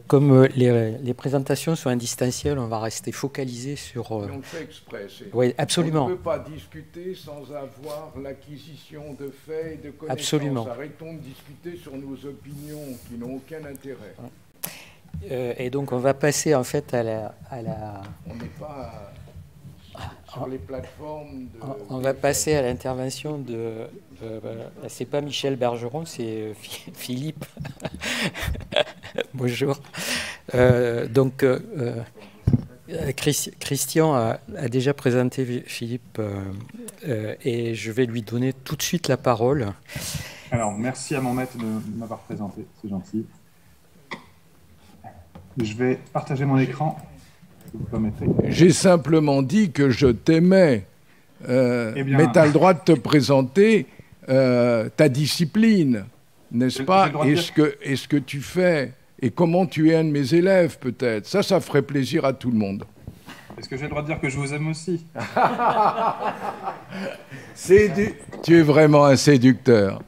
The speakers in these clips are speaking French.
Comme les présentations sont en distanciel, on va rester focalisé sur... Et on le fait exprès. Oui, On ne absolument. peut pas discuter sans avoir l'acquisition de faits et de connaissances. Absolument. Arrêtons de discuter sur nos opinions qui n'ont aucun intérêt. Et donc on va passer en fait à la... On n'est pas sur les plateformes de... On va passer à l'intervention de... c'est pas Michel Bergeron, c'est Philippe. Bonjour. Christian a déjà présenté Philippe et je vais lui donner tout de suite la parole. Alors, merci à mon maître de m'avoir présenté, c'est gentil. Je vais partager mon écran, si vous permettez. J'ai simplement dit que je t'aimais, Eh bien, mais tu as le droit de te présenter ta discipline, n'est-ce pas? Et ce que tu fais, et comment tu es un de mes élèves, peut-être. Ça ferait plaisir à tout le monde. Est-ce que j'ai le droit de dire que je vous aime aussi? Tu es vraiment un séducteur.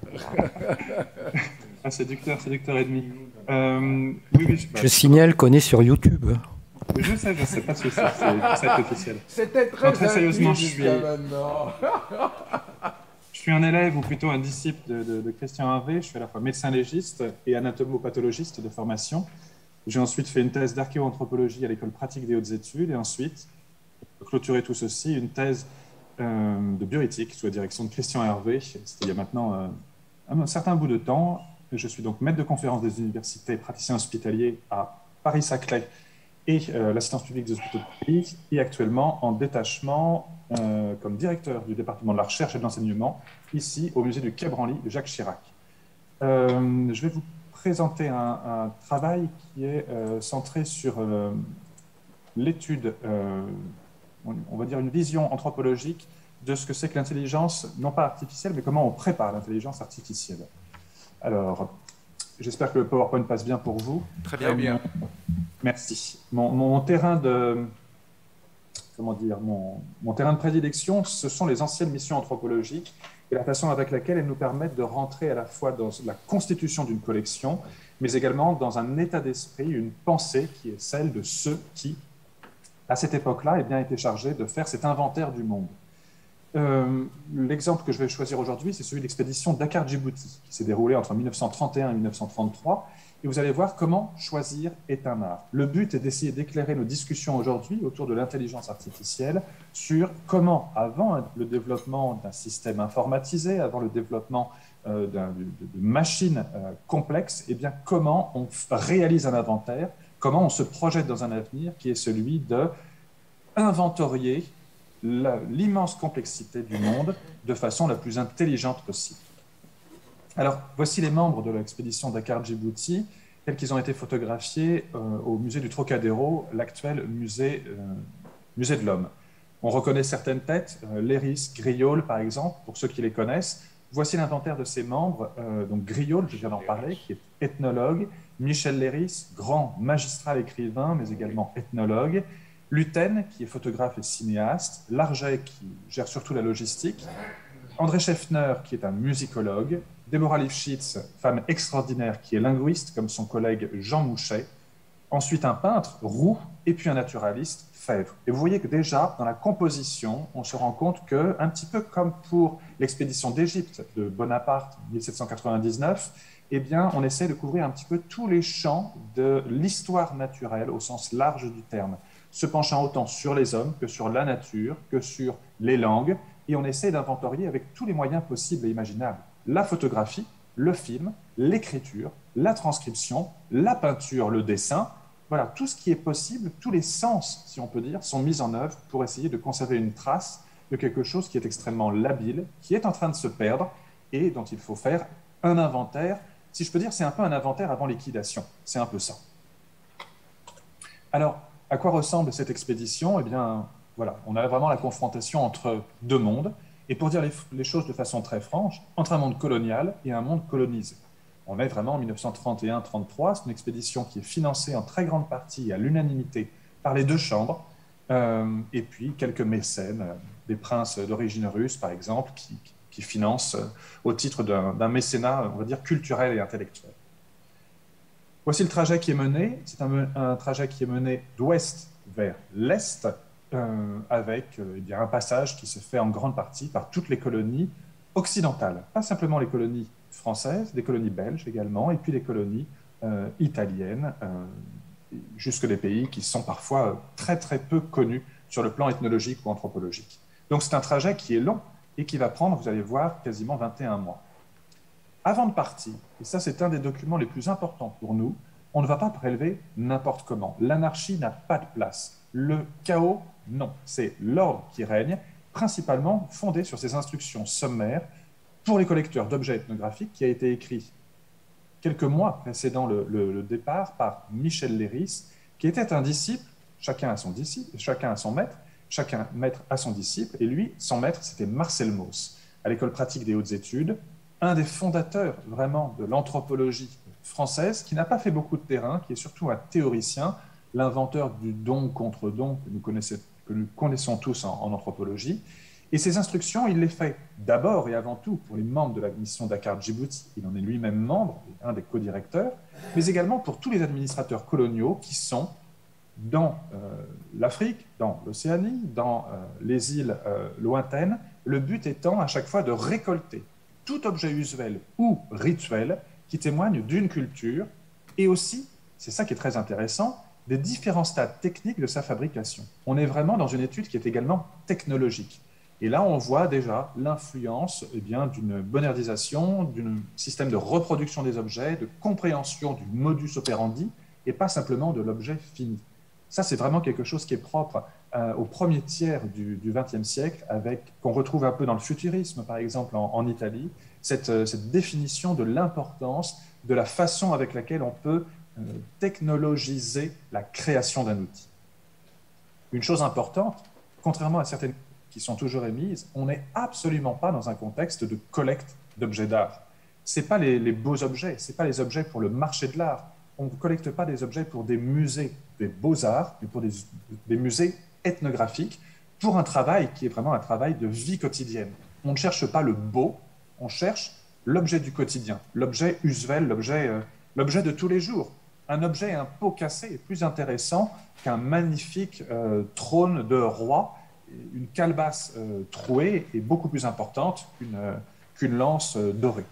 Un séducteur et demi. Oui, je signale qu'on est sur YouTube. Je sais, pas de souci, c'est officiel. C'était très sérieusement, jusqu'à maintenant. Je suis un élève, ou plutôt un disciple de Christian Harvey. Je suis à la fois médecin légiste et anatomopathologiste de formation. J'ai ensuite fait une thèse d'archéoanthropologie à l'école pratique des hautes études, et ensuite, pour clôturer tout ceci, une thèse de bioéthique sous la direction de Christian Hervé. C'était il y a maintenant un certain bout de temps. Je suis donc maître de conférence des universités, praticien hospitalier à Paris-Saclay et l'assistance publique des hôpitaux de Paris, et actuellement en détachement comme directeur du département de la recherche et de l'enseignement, ici au musée du Quai Branly de Jacques Chirac. Je vais vous présenter un travail qui est centré sur l'étude, on va dire une vision anthropologique de ce que c'est que l'intelligence, non pas artificielle, mais comment on prépare l'intelligence artificielle. Alors, j'espère que le PowerPoint passe bien pour vous. Très bien. Merci. Mon terrain de... Comment dire, mon terrain de prédilection, ce sont les anciennes missions anthropologiques et la façon avec laquelle elles nous permettent de rentrer à la fois dans la constitution d'une collection, mais également dans un état d'esprit, une pensée qui est celle de ceux qui, à cette époque-là, étaient chargés de faire cet inventaire du monde. L'exemple que je vais choisir aujourd'hui, c'est celui de l'expédition Dakar-Djibouti, qui s'est déroulée entre 1931 et 1933. Et vous allez voir comment choisir est un art. Le but est d'essayer d'éclairer nos discussions aujourd'hui autour de l'intelligence artificielle sur comment, avant le développement d'un système informatisé, avant le développement de machines complexes, comment on réalise un inventaire, comment on se projette dans un avenir qui est celui d'inventorier l'immense complexité du monde de façon la plus intelligente possible. Alors, voici les membres de l'expédition Dakar-Djibouti, tels qu'ils ont été photographiés au musée du Trocadéro, l'actuel musée de l'Homme. On reconnaît certaines têtes, Léris, Griaule, par exemple, pour ceux qui les connaissent. Voici l'inventaire de ces membres. Donc Griaule, je viens d'en parler, qui est ethnologue. Michel Léris, grand magistral écrivain, mais également ethnologue. Luten, qui est photographe et cinéaste. Larget, qui gère surtout la logistique. André Scheffner, qui est un musicologue. Deborah Lifshitz, femme extraordinaire, qui est linguiste, comme son collègue Jean Mouchet. Ensuite, un peintre, Roux, et puis un naturaliste, Fèvre. Et vous voyez que déjà, dans la composition, on se rend compte que, un petit peu comme pour l'expédition d'Égypte de Bonaparte, 1799, on essaie de couvrir un petit peu tous les champs de l'histoire naturelle, au sens large du terme, se penchant autant sur les hommes que sur la nature, que sur les langues, et on essaie d'inventorier avec tous les moyens possibles et imaginables. La photographie, le film, l'écriture, la transcription, la peinture, le dessin, voilà, tout ce qui est possible, tous les sens, si on peut dire, sont mis en œuvre pour essayer de conserver une trace de quelque chose qui est extrêmement labile, qui est en train de se perdre et dont il faut faire un inventaire. Si je peux dire, c'est un peu un inventaire avant liquidation, c'est un peu ça. Alors, à quoi ressemble cette expédition? Voilà, on a vraiment la confrontation entre deux mondes. Et pour dire les choses de façon très franche, entre un monde colonial et un monde colonisé. On est vraiment en 1931-33, c'est une expédition qui est financée en très grande partie à l'unanimité par les deux chambres, et puis quelques mécènes, des princes d'origine russe par exemple, qui financent au titre d'un mécénat, on va dire, culturel et intellectuel. Voici le trajet qui est mené. C'est un trajet qui est mené d'ouest vers l'est, avec eh bien, un passage qui se fait en grande partie par toutes les colonies occidentales. Pas simplement les colonies françaises, des colonies belges également, et puis les colonies italiennes, jusque des pays qui sont parfois très très peu connus sur le plan ethnologique ou anthropologique. Donc c'est un trajet qui est long et qui va prendre, vous allez voir, quasiment 21 mois. Avant de partir, et ça c'est un des documents les plus importants pour nous, on ne va pas prélever n'importe comment. L'anarchie n'a pas de place. Le chaos, non. C'est l'ordre qui règne, principalement fondé sur ces instructions sommaires pour les collecteurs d'objets ethnographiques qui a été écrit quelques mois précédant le départ par Michel Léris, qui était un disciple, chacun a son disciple, chacun a son maître, chacun maître a son disciple, et lui, son maître, c'était Marcel Mauss, à l'École pratique des hautes études, un des fondateurs vraiment de l'anthropologie française, qui n'a pas fait beaucoup de terrain, qui est surtout un théoricien, l'inventeur du don contre don que nous connaissons tous en anthropologie. Et ces instructions, il les fait d'abord et avant tout pour les membres de la mission Dakar-Djibouti, il en est lui-même membre, un des co-directeurs, mais également pour tous les administrateurs coloniaux qui sont dans l'Afrique, dans l'Océanie, dans les îles lointaines, le but étant à chaque fois de récolter tout objet usuel ou rituel qui témoigne d'une culture et aussi, c'est ça qui est très intéressant, des différents stades techniques de sa fabrication. On est vraiment dans une étude qui est également technologique. Et là, on voit déjà l'influence d'une bonardisation, d'un système de reproduction des objets, de compréhension du modus operandi et pas simplement de l'objet fini. Ça, c'est vraiment quelque chose qui est propre au premier tiers du XXe siècle, qu'on retrouve un peu dans le futurisme, par exemple en Italie, cette définition de l'importance de la façon avec laquelle on peut technologiser la création d'un outil. Une chose importante, contrairement à certaines qui sont toujours émises, on n'est absolument pas dans un contexte de collecte d'objets d'art. Ce n'est pas les beaux objets, ce n'est pas les objets pour le marché de l'art. On ne collecte pas des objets pour des musées des beaux-arts, mais pour des musées ethnographiques, pour un travail qui est vraiment un travail de vie quotidienne. On ne cherche pas le beau, on cherche l'objet du quotidien, l'objet usuel, l'objet de tous les jours. Un objet, un pot cassé est plus intéressant qu'un magnifique trône de roi. Une calebasse trouée est beaucoup plus importante qu'une lance dorée.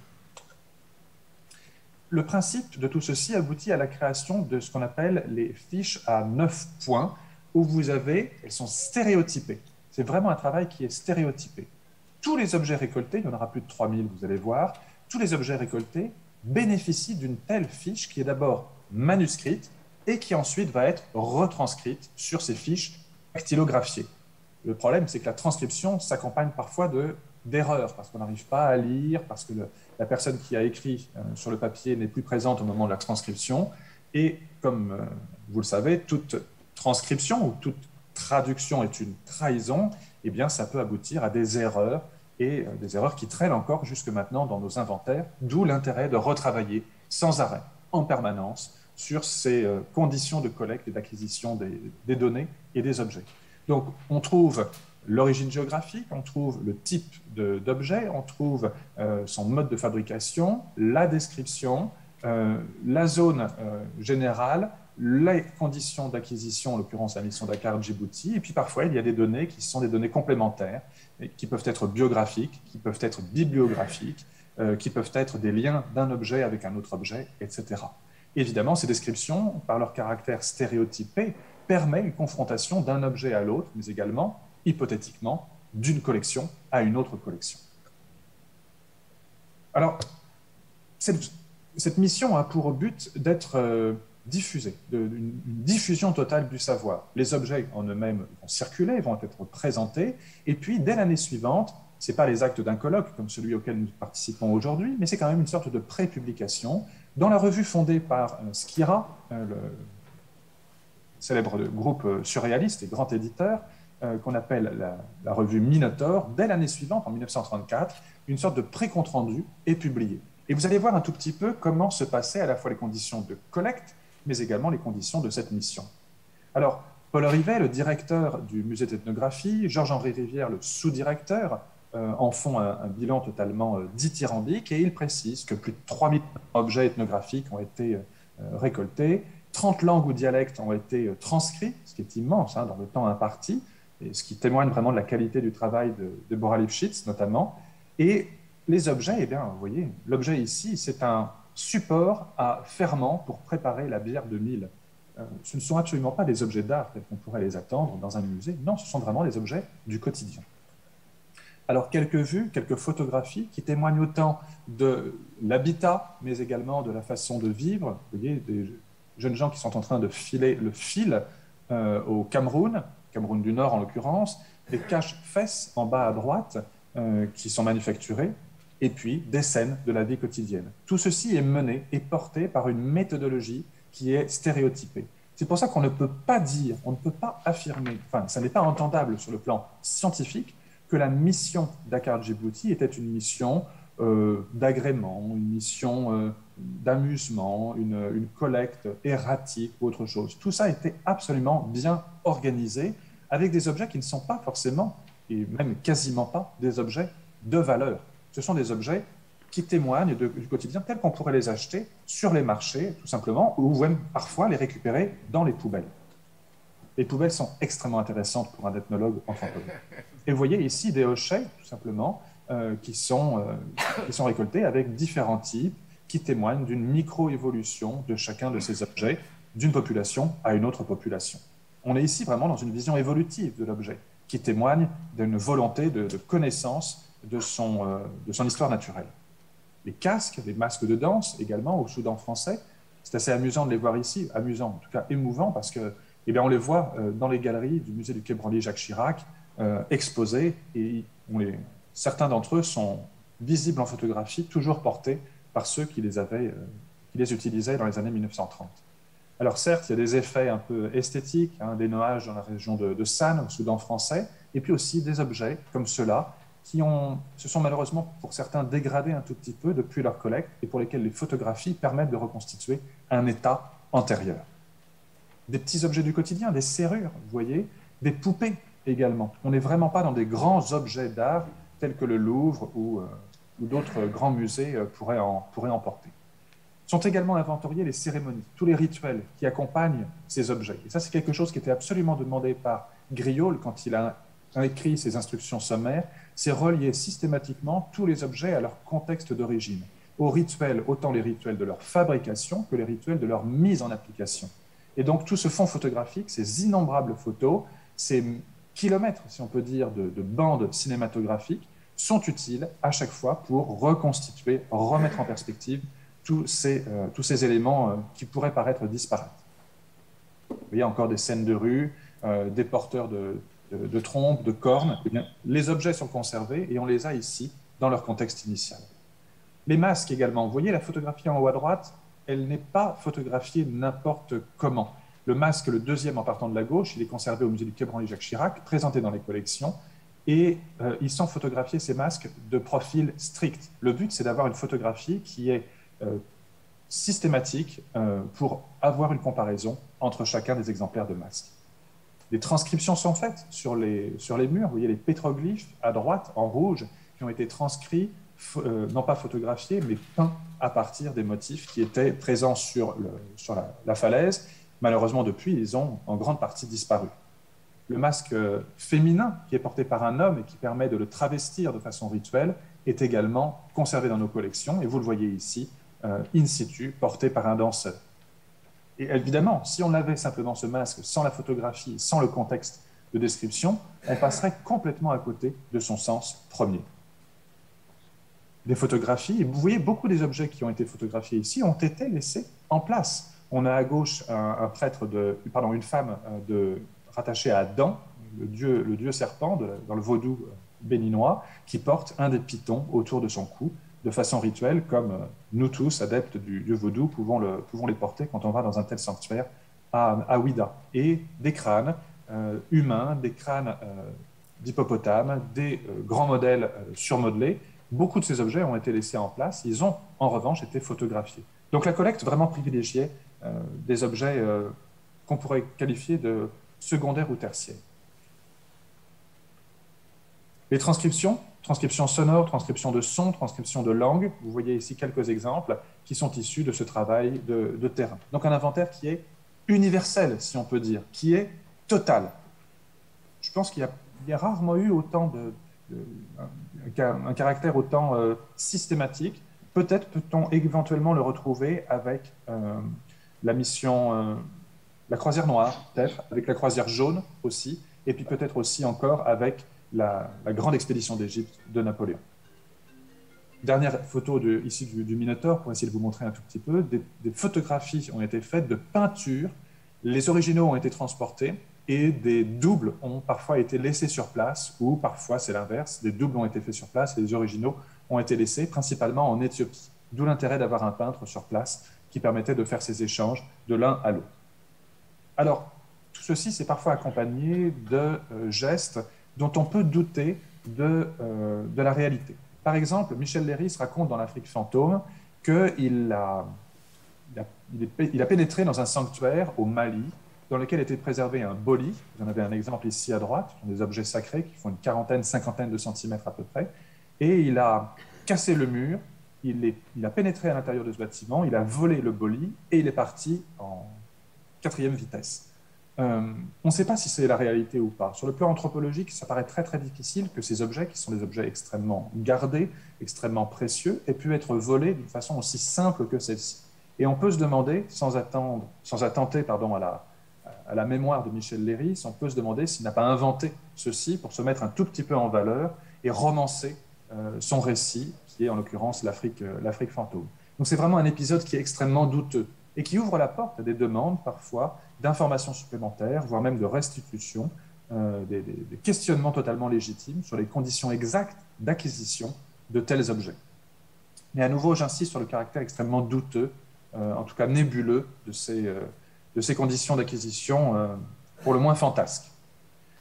Le principe de tout ceci aboutit à la création de ce qu'on appelle les fiches à 9 points, où elles sont stéréotypées. C'est vraiment un travail qui est stéréotypé. Tous les objets récoltés, il y en aura plus de 3000, vous allez voir, tous les objets récoltés bénéficient d'une telle fiche qui est d'abord manuscrite et qui ensuite va être retranscrite sur ces fiches dactylographiées. Le problème, c'est que la transcription s'accompagne parfois d'erreurs, parce qu'on n'arrive pas à lire, parce que la personne qui a écrit sur le papier n'est plus présente au moment de la transcription. Et comme vous le savez, toute transcription ou toute traduction est une trahison, eh bien, ça peut aboutir à des erreurs, et des erreurs qui traînent encore jusque maintenant dans nos inventaires, d'où l'intérêt de retravailler sans arrêt, en permanence, sur ces conditions de collecte et d'acquisition des données et des objets. Donc, on trouve l'origine géographique, on trouve le type d'objet, on trouve son mode de fabrication, la description, la zone générale, les conditions d'acquisition, en l'occurrence la mission Dakar-Djibouti, et puis parfois il y a des données qui sont des données complémentaires, qui peuvent être biographiques, qui peuvent être bibliographiques, qui peuvent être des liens d'un objet avec un autre objet, etc. Évidemment, ces descriptions, par leur caractère stéréotypé, permettent une confrontation d'un objet à l'autre, mais également, hypothétiquement, d'une collection à une autre collection. Alors, cette mission a pour but d'être diffusée, une diffusion totale du savoir. Les objets en eux-mêmes vont circuler, vont être présentés, et puis, dès l'année suivante, ce n'est pas les actes d'un colloque comme celui auquel nous participons aujourd'hui, mais c'est quand même une sorte de pré-publication dans la revue fondée par Skira, le célèbre groupe surréaliste et grand éditeur, qu'on appelle la revue Minotaure. Dès l'année suivante, en 1934, une sorte de pré-compte rendu est publié. Et vous allez voir un tout petit peu comment se passaient à la fois les conditions de collecte, mais également les conditions de cette mission. Alors, Paul Rivet, le directeur du musée d'ethnographie, Georges-Henri Rivière, le sous-directeur, en font un bilan totalement dithyrambique, et il précise que plus de 3000 objets ethnographiques ont été récoltés. 30 langues ou dialectes ont été transcrits, ce qui est immense dans le temps imparti, et ce qui témoigne vraiment de la qualité du travail de Bora Lipschitz notamment. Et les objets, eh bien, vous voyez, l'objet ici, c'est un support à ferment pour préparer la bière de mil. Ce ne sont absolument pas des objets d'art tels qu'on pourrait les attendre dans un musée. Non, ce sont vraiment des objets du quotidien. Alors, quelques vues, quelques photographies qui témoignent autant de l'habitat, mais également de la façon de vivre. Vous voyez, des jeunes gens qui sont en train de filer le fil au Cameroun du Nord en l'occurrence, des cache-fesses en bas à droite qui sont manufacturées, et puis des scènes de la vie quotidienne. Tout ceci est mené et porté par une méthodologie qui est stéréotypée. C'est pour ça qu'on ne peut pas dire, on ne peut pas affirmer, enfin, ça n'est pas entendable sur le plan scientifique, que la mission Dakar Djibouti était une mission d'agrément, une mission d'amusement, une collecte erratique ou autre chose. Tout ça était absolument bien organisé avec des objets qui ne sont pas forcément, et même quasiment pas, des objets de valeur. Ce sont des objets qui témoignent du quotidien tels qu'on pourrait les acheter sur les marchés, tout simplement, ou même parfois les récupérer dans les poubelles. Les poubelles sont extrêmement intéressantes pour un ethnologue anthropologue. Et vous voyez ici des hochets, tout simplement, qui sont récoltés avec différents types, qui témoignent d'une micro-évolution de chacun de ces objets, d'une population à une autre population. On est ici vraiment dans une vision évolutive de l'objet, qui témoigne d'une volonté de connaissance de son histoire naturelle. Les casques, les masques de danse également au Soudan français, c'est assez amusant de les voir ici, amusant, en tout cas émouvant, parce que on les voit dans les galeries du musée du Quai Branly Jacques Chirac, exposés, et certains d'entre eux sont visibles en photographie, toujours portés par ceux qui les utilisaient dans les années 1930. Alors certes, il y a des effets un peu esthétiques, des noyages dans la région de San, au Soudan français, et puis aussi des objets comme ceux-là, qui se sont malheureusement pour certains dégradés un tout petit peu depuis leur collecte, et pour lesquels les photographies permettent de reconstituer un état antérieur. Des petits objets du quotidien, des serrures, vous voyez, des poupées également. On n'est vraiment pas dans des grands objets d'art tels que le Louvre ou d'autres grands musées pourraient en porter. Sont également inventoriés les cérémonies, tous les rituels qui accompagnent ces objets. Et ça, c'est quelque chose qui était absolument demandé par Griaule quand il a écrit ses instructions sommaires, c'est relier systématiquement tous les objets à leur contexte d'origine, aux rituels, autant les rituels de leur fabrication que les rituels de leur mise en application. Et donc tout ce fond photographique, ces innombrables photos, ces kilomètres, si on peut dire, de bandes cinématographiques, sont utiles à chaque fois pour reconstituer, remettre en perspective tous ces éléments qui pourraient paraître disparates. Vous voyez encore des scènes de rue, des porteurs de trompes, de cornes. Eh bien, les objets sont conservés et on les a ici dans leur contexte initial. Les masques également. Vous voyez la photographie en haut à droite, elle n'est pas photographiée n'importe comment. Le masque, le deuxième en partant de la gauche, il est conservé au musée du Quai Branly Jacques Chirac, présenté dans les collections, et ils sont photographiés, ces masques, de profil strict. Le but, c'est d'avoir une photographie qui est systématique pour avoir une comparaison entre chacun des exemplaires de masques. Des transcriptions sont faites sur les murs. Vous voyez les pétroglyphes à droite, en rouge, qui ont été transcrits, non pas photographiés, mais peints à partir des motifs qui étaient présents sur la falaise. Malheureusement, depuis, ils ont en grande partie disparu. Le masque féminin, qui est porté par un homme et qui permet de le travestir de façon rituelle, est également conservé dans nos collections. Et vous le voyez ici, in situ, porté par un danseur. Et évidemment, si on avait simplement ce masque sans la photographie, sans le contexte de description, on passerait complètement à côté de son sens premier. Les photographies, vous voyez, beaucoup des objets qui ont été photographiés ici ont été laissés en place. On a à gauche une femme rattachée à Adam, le dieu serpent dans le vaudou béninois, qui porte un des pitons autour de son cou, de façon rituelle, comme nous tous, adeptes du vaudou, pouvons les porter quand on va dans un tel sanctuaire à Ouida. Et des crânes humains, des crânes d'hippopotames, des grands modèles surmodelés. Beaucoup de ces objets ont été laissés en place. Ils ont, en revanche, été photographiés. Donc la collecte vraiment privilégiait des objets qu'on pourrait qualifier de secondaires ou tertiaires. Les transcriptions Transcription sonore, transcription de son, transcription de langue. Vous voyez ici quelques exemples qui sont issus de ce travail de terrain. Donc un inventaire qui est universel, si on peut dire, qui est total. Je pense qu'il y a rarement eu autant un caractère autant systématique. Peut-être peut-on éventuellement le retrouver avec la mission, la croisière noire, peut-être, avec la croisière jaune aussi, et puis peut-être aussi encore avec la grande expédition d'Égypte de Napoléon. Dernière photo ici du Minotaure, pour essayer de vous montrer un tout petit peu. Des photographies ont été faites de peintures. Les originaux ont été transportés et des doubles ont parfois été laissés sur place, ou parfois c'est l'inverse, des doubles ont été faits sur place et les originaux ont été laissés, principalement en Éthiopie. D'où l'intérêt d'avoir un peintre sur place qui permettait de faire ces échanges de l'un à l'autre. Alors, tout ceci, c'est parfois accompagné de gestes dont on peut douter de la réalité. Par exemple, Michel Leiris raconte dans l'Afrique fantôme qu'il a pénétré dans un sanctuaire au Mali dans lequel était préservé un boli. Vous en avez un exemple ici à droite, ce sont des objets sacrés qui font une quarantaine, cinquantaine de centimètres à peu près. Et il a cassé le mur, il a pénétré à l'intérieur de ce bâtiment, il a volé le boli et il est parti en 4e vitesse. On ne sait pas si c'est la réalité ou pas. Sur le plan anthropologique, ça paraît très très difficile que ces objets, qui sont des objets extrêmement gardés, extrêmement précieux, aient pu être volés d'une façon aussi simple que celle-ci. Et on peut se demander, sans attenter à la mémoire de Michel Leiris, on peut se demander s'il n'a pas inventé ceci pour se mettre un tout petit peu en valeur et romancer son récit, qui est en l'occurrence l'Afrique fantôme. Donc c'est vraiment un épisode qui est extrêmement douteux et qui ouvre la porte à des demandes parfois d'informations supplémentaires, voire même de restitution, des questionnements totalement légitimes sur les conditions exactes d'acquisition de tels objets. Mais à nouveau, j'insiste sur le caractère extrêmement douteux, en tout cas nébuleux, de ces conditions d'acquisition, pour le moins fantasques.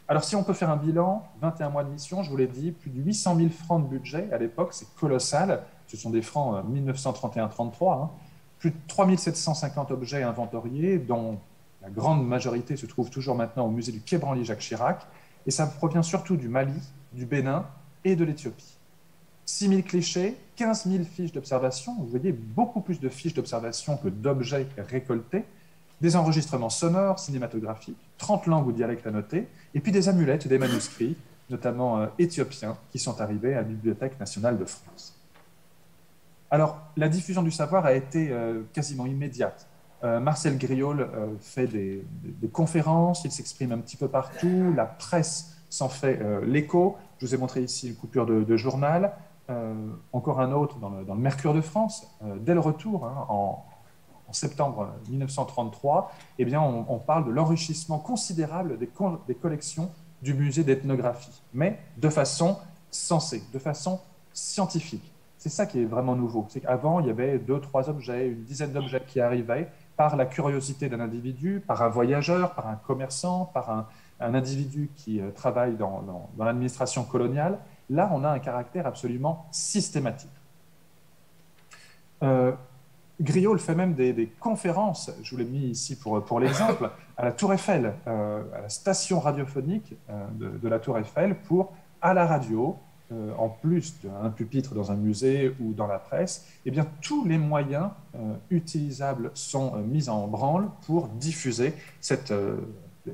Alors si on peut faire un bilan, 21 mois de mission, je vous l'ai dit, plus de 800 000 francs de budget à l'époque, c'est colossal, ce sont des francs 1931-33, hein. Plus de 3 750 objets inventoriés, dont la grande majorité se trouve toujours maintenant au musée du Quai Branly-Jacques Chirac, et ça provient surtout du Mali, du Bénin et de l'Éthiopie. 6 000 clichés, 15 000 fiches d'observation, vous voyez beaucoup plus de fiches d'observation que d'objets récoltés, des enregistrements sonores, cinématographiques, 30 langues ou dialectes à noter, et puis des amulettes et des manuscrits, notamment éthiopiens, qui sont arrivés à la Bibliothèque nationale de France. Alors, la diffusion du savoir a été quasiment immédiate. Marcel Griaule fait des conférences, il s'exprime un petit peu partout, la presse s'en fait l'écho. Je vous ai montré ici une coupure de journal, encore un autre dans le Mercure de France, dès le retour, hein, en septembre 1933, eh bien, on parle de l'enrichissement considérable des collections du musée d'ethnographie, mais de façon sensée, de façon scientifique. C'est ça qui est vraiment nouveau. C'est qu'avant, il y avait 2-3 objets, une dizaine d'objets qui arrivaient par la curiosité d'un individu, par un voyageur, par un commerçant, par un individu qui travaille dans l'administration coloniale. Là, on a un caractère absolument systématique. Griaule fait même des conférences, je vous l'ai mis ici pour l'exemple, à la Tour Eiffel, à la station radiophonique de la Tour Eiffel, pour, à la radio, en plus d'un pupitre dans un musée ou dans la presse, eh bien, tous les moyens utilisables sont mis en branle pour diffuser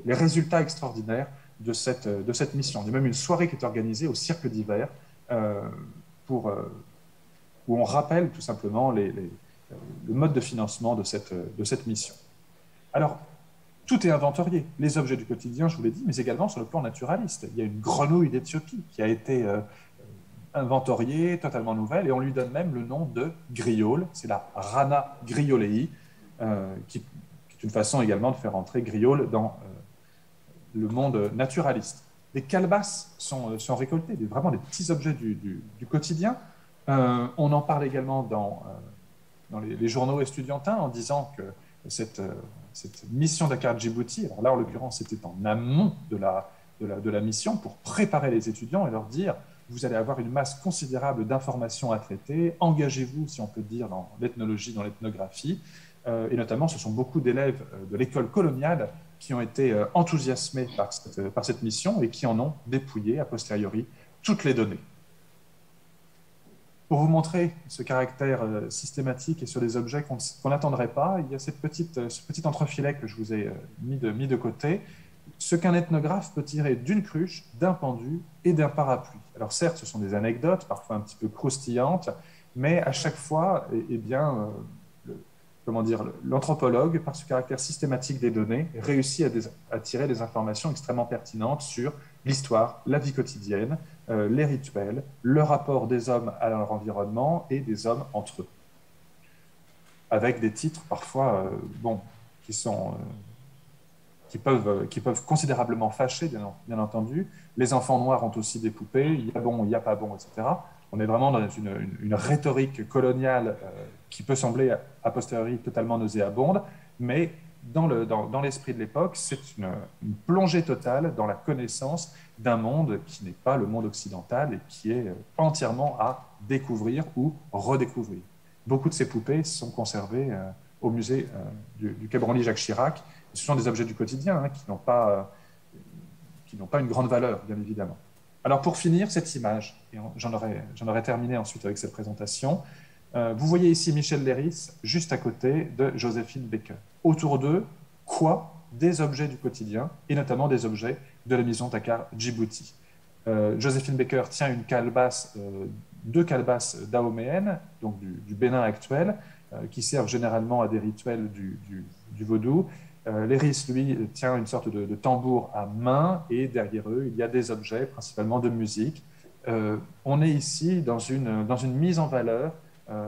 les résultats extraordinaires de cette mission. Il y a même une soirée qui est organisée au Cirque d'hiver où on rappelle tout simplement le mode de financement de cette mission. Alors, tout est inventorié. Les objets du quotidien, je vous l'ai dit, mais également sur le plan naturaliste. Il y a une grenouille d'Éthiopie qui a été inventoriée, totalement nouvelle, et on lui donne même le nom de Griaule. C'est la Rana griaulei, qui est une façon également de faire entrer Griaule dans le monde naturaliste. Des calebasses sont récoltées, vraiment des petits objets du quotidien. On en parle également dans les journaux estudiantins en disant que cette mission Dakar Djibouti, alors là en l'occurrence c'était en amont de la mission pour préparer les étudiants et leur dire vous allez avoir une masse considérable d'informations à traiter, engagez-vous si on peut dire dans l'ethnologie, dans l'ethnographie, et notamment ce sont beaucoup d'élèves de l'école coloniale qui ont été enthousiasmés par cette mission et qui en ont dépouillé a posteriori toutes les données. Pour vous montrer ce caractère systématique et sur des objets qu'on n'attendrait pas, il y a ce petit entrefilet que je vous ai mis de côté. Ce qu'un ethnographe peut tirer d'une cruche, d'un pendu et d'un parapluie. Alors certes, ce sont des anecdotes, parfois un petit peu croustillantes, mais à chaque fois, eh bien, l'anthropologue, par ce caractère systématique des données, réussit à tirer des informations extrêmement pertinentes sur l'histoire, la vie quotidienne, les rituels, le rapport des hommes à leur environnement et des hommes entre eux. Avec des titres parfois qui peuvent considérablement fâcher, bien entendu. Les enfants noirs ont aussi des poupées, il y a bon, il n'y a pas bon, etc. On est vraiment dans une rhétorique coloniale qui peut sembler a posteriori totalement nauséabonde, mais dans l'esprit de l'époque, c'est une plongée totale dans la connaissance d'un monde qui n'est pas le monde occidental et qui est entièrement à découvrir ou redécouvrir. Beaucoup de ces poupées sont conservées au musée du Quai Branly-Jacques Chirac. Ce sont des objets du quotidien qui n'ont pas une grande valeur, bien évidemment. Alors pour finir, cette image, et j'en aurai terminé ensuite avec cette présentation, vous voyez ici Michel Leiris, juste à côté de Joséphine Baker. Autour d'eux, quoi? Des objets du quotidien, et notamment des objets de la maison Dakar Djibouti. Joséphine Baker tient une calebasse, deux calebasses dahoméennes, donc du Bénin actuel, qui servent généralement à des rituels du vaudou. Leiris, lui, tient une sorte de tambour à main, et derrière eux, il y a des objets, principalement de musique. On est ici dans une mise en valeur,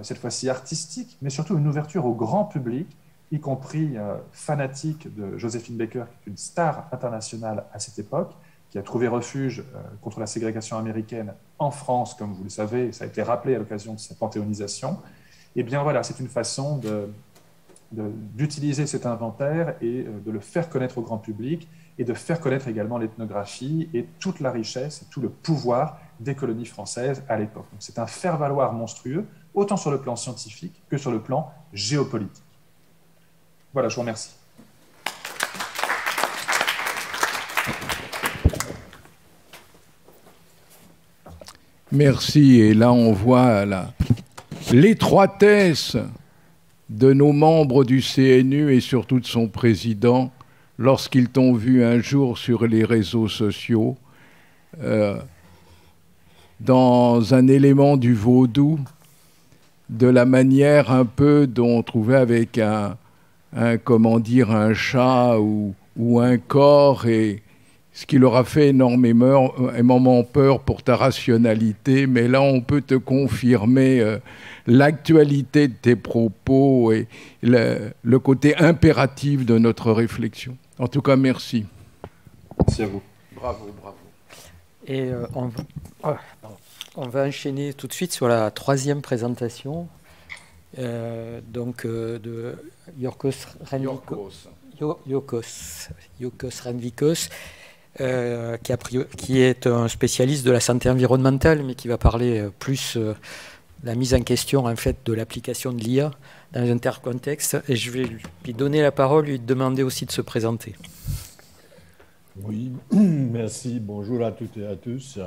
cette fois-ci artistique, mais surtout une ouverture au grand public, y compris fanatique de Joséphine Baker, qui est une star internationale à cette époque, qui a trouvé refuge contre la ségrégation américaine en France, comme vous le savez, ça a été rappelé à l'occasion de sa panthéonisation. Eh bien voilà, c'est une façon d'utiliser cet inventaire et de le faire connaître au grand public et de faire connaître également l'ethnographie et toute la richesse et tout le pouvoir des colonies françaises à l'époque. C'est un faire-valoir monstrueux, autant sur le plan scientifique que sur le plan géopolitique. Voilà, je vous remercie. Merci. Et là, on voit l'étroitesse de nos membres du CNU et surtout de son président lorsqu'ils t'ont vu un jour sur les réseaux sociaux dans un élément du vaudou, de la manière un peu dont on trouvait avec un chat ou un corps, et ce qui leur a fait énormément peur pour ta rationalité. Mais là, on peut te confirmer l'actualité de tes propos et le côté impératif de notre réflexion. En tout cas, merci. Merci à vous. Bravo, bravo. Et on va enchaîner tout de suite sur la troisième présentation de Yorgos Randvikos, qui est un spécialiste de la santé environnementale, mais qui va parler plus de la mise en question en fait, de l'application de l'IA dans un tel contexte. Et je vais lui donner la parole, lui demander aussi de se présenter. Oui, merci. Bonjour à toutes et à tous.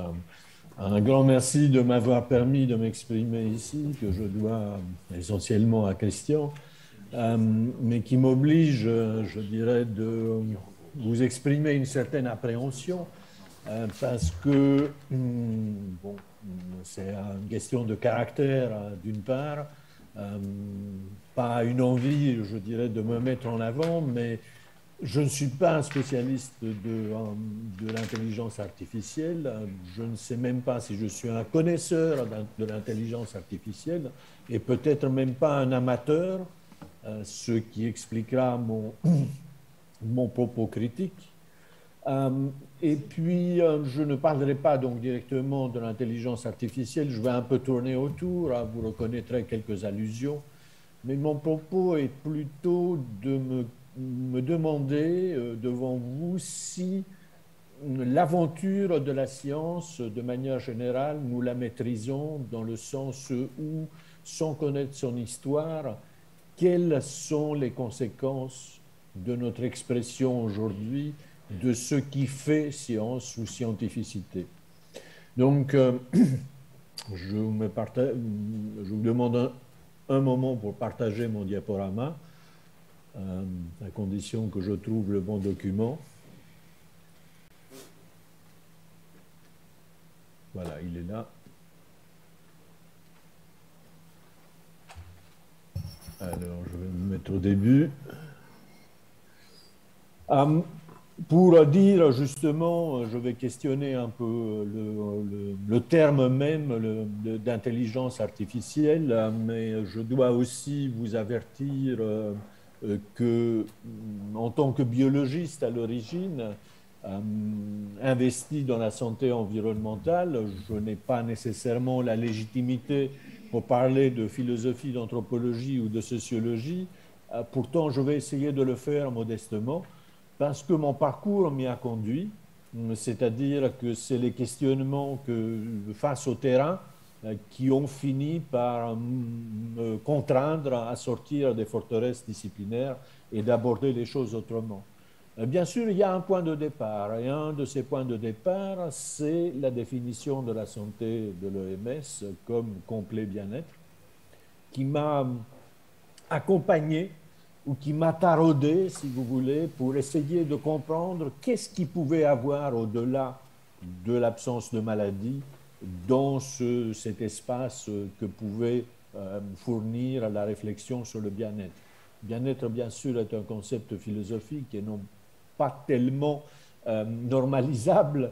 Un grand merci de m'avoir permis de m'exprimer ici, que je dois essentiellement à Christian, mais qui m'oblige, je dirais, de vous exprimer une certaine appréhension, parce que c'est une question de caractère, d'une part, pas une envie, je dirais, de me mettre en avant, mais je ne suis pas un spécialiste de l'intelligence artificielle. Je ne sais même pas si je suis un connaisseur de l'intelligence artificielle et peut-être même pas un amateur, ce qui expliquera mon propos critique. Et puis, je ne parlerai pas donc directement de l'intelligence artificielle. Je vais un peu tourner autour. Vous reconnaîtrez quelques allusions. Mais mon propos est plutôt de me demander devant vous si l'aventure de la science, de manière générale, nous la maîtrisons dans le sens où, sans connaître son histoire, quelles sont les conséquences de notre expression aujourd'hui de ce qui fait science ou scientificité. Donc, je vous demande un moment pour partager mon diaporama, à condition que je trouve le bon document. Voilà, il est là. Alors, je vais me mettre au début. Pour dire justement, je vais questionner un peu le terme même d'intelligence artificielle, mais je dois aussi vous avertir que, en tant que biologiste à l'origine, investi dans la santé environnementale, je n'ai pas nécessairement la légitimité pour parler de philosophie, d'anthropologie ou de sociologie. Pourtant, je vais essayer de le faire modestement, parce que mon parcours m'y a conduit, c'est-à-dire que c'est les questionnements face au terrain qui ont fini par me contraindre à sortir des forteresses disciplinaires et d'aborder les choses autrement. Bien sûr, il y a un point de départ, et un de ces points de départ, c'est la définition de la santé de l'OMS comme complet bien-être, qui m'a accompagné ou qui m'a taraudé, si vous voulez, pour essayer de comprendre qu'est-ce qu'il pouvait avoir au-delà de l'absence de maladie dans cet espace que pouvait fournir la réflexion sur le bien-être. Bien-être, bien sûr, est un concept philosophique et non pas tellement normalisable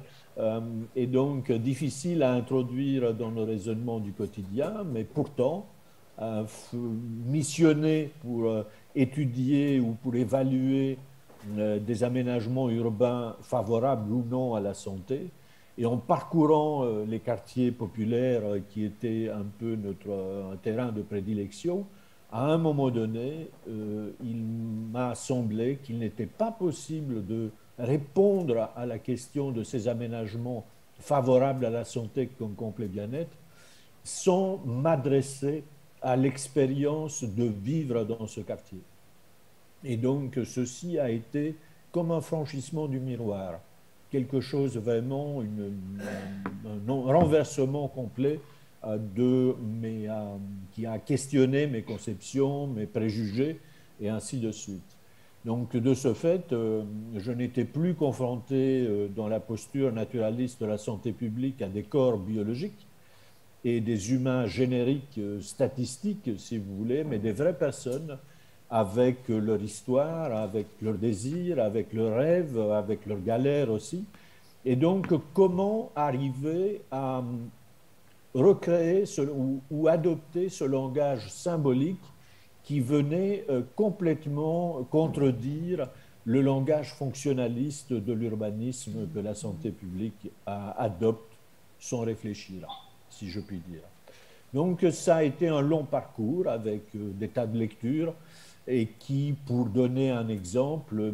et donc difficile à introduire dans le raisonnement du quotidien, mais pourtant missionné pour étudier ou pour évaluer des aménagements urbains favorables ou non à la santé. Et en parcourant les quartiers populaires qui étaient un peu notre terrain de prédilection, à un moment donné, il m'a semblé qu'il n'était pas possible de répondre à la question de ces aménagements favorables à la santé comme complet bien-être sans m'adresser à l'expérience de vivre dans ce quartier. Et donc, ceci a été comme un franchissement du miroir, quelque chose vraiment, un renversement complet qui a questionné mes conceptions, mes préjugés, et ainsi de suite. Donc, de ce fait, je n'étais plus confronté dans la posture naturaliste de la santé publique à des corps biologiques, et des humains génériques, statistiques, si vous voulez, mais des vraies personnes avec leur histoire, avec leurs désirs, avec leurs rêves, avec leurs galères aussi. Et donc, comment arriver à recréer ou adopter ce langage symbolique qui venait complètement contredire le langage fonctionnaliste de l'urbanisme que la santé publique adopte sans réfléchir, si je puis dire. Donc ça a été un long parcours avec des tas de lectures et qui, pour donner un exemple,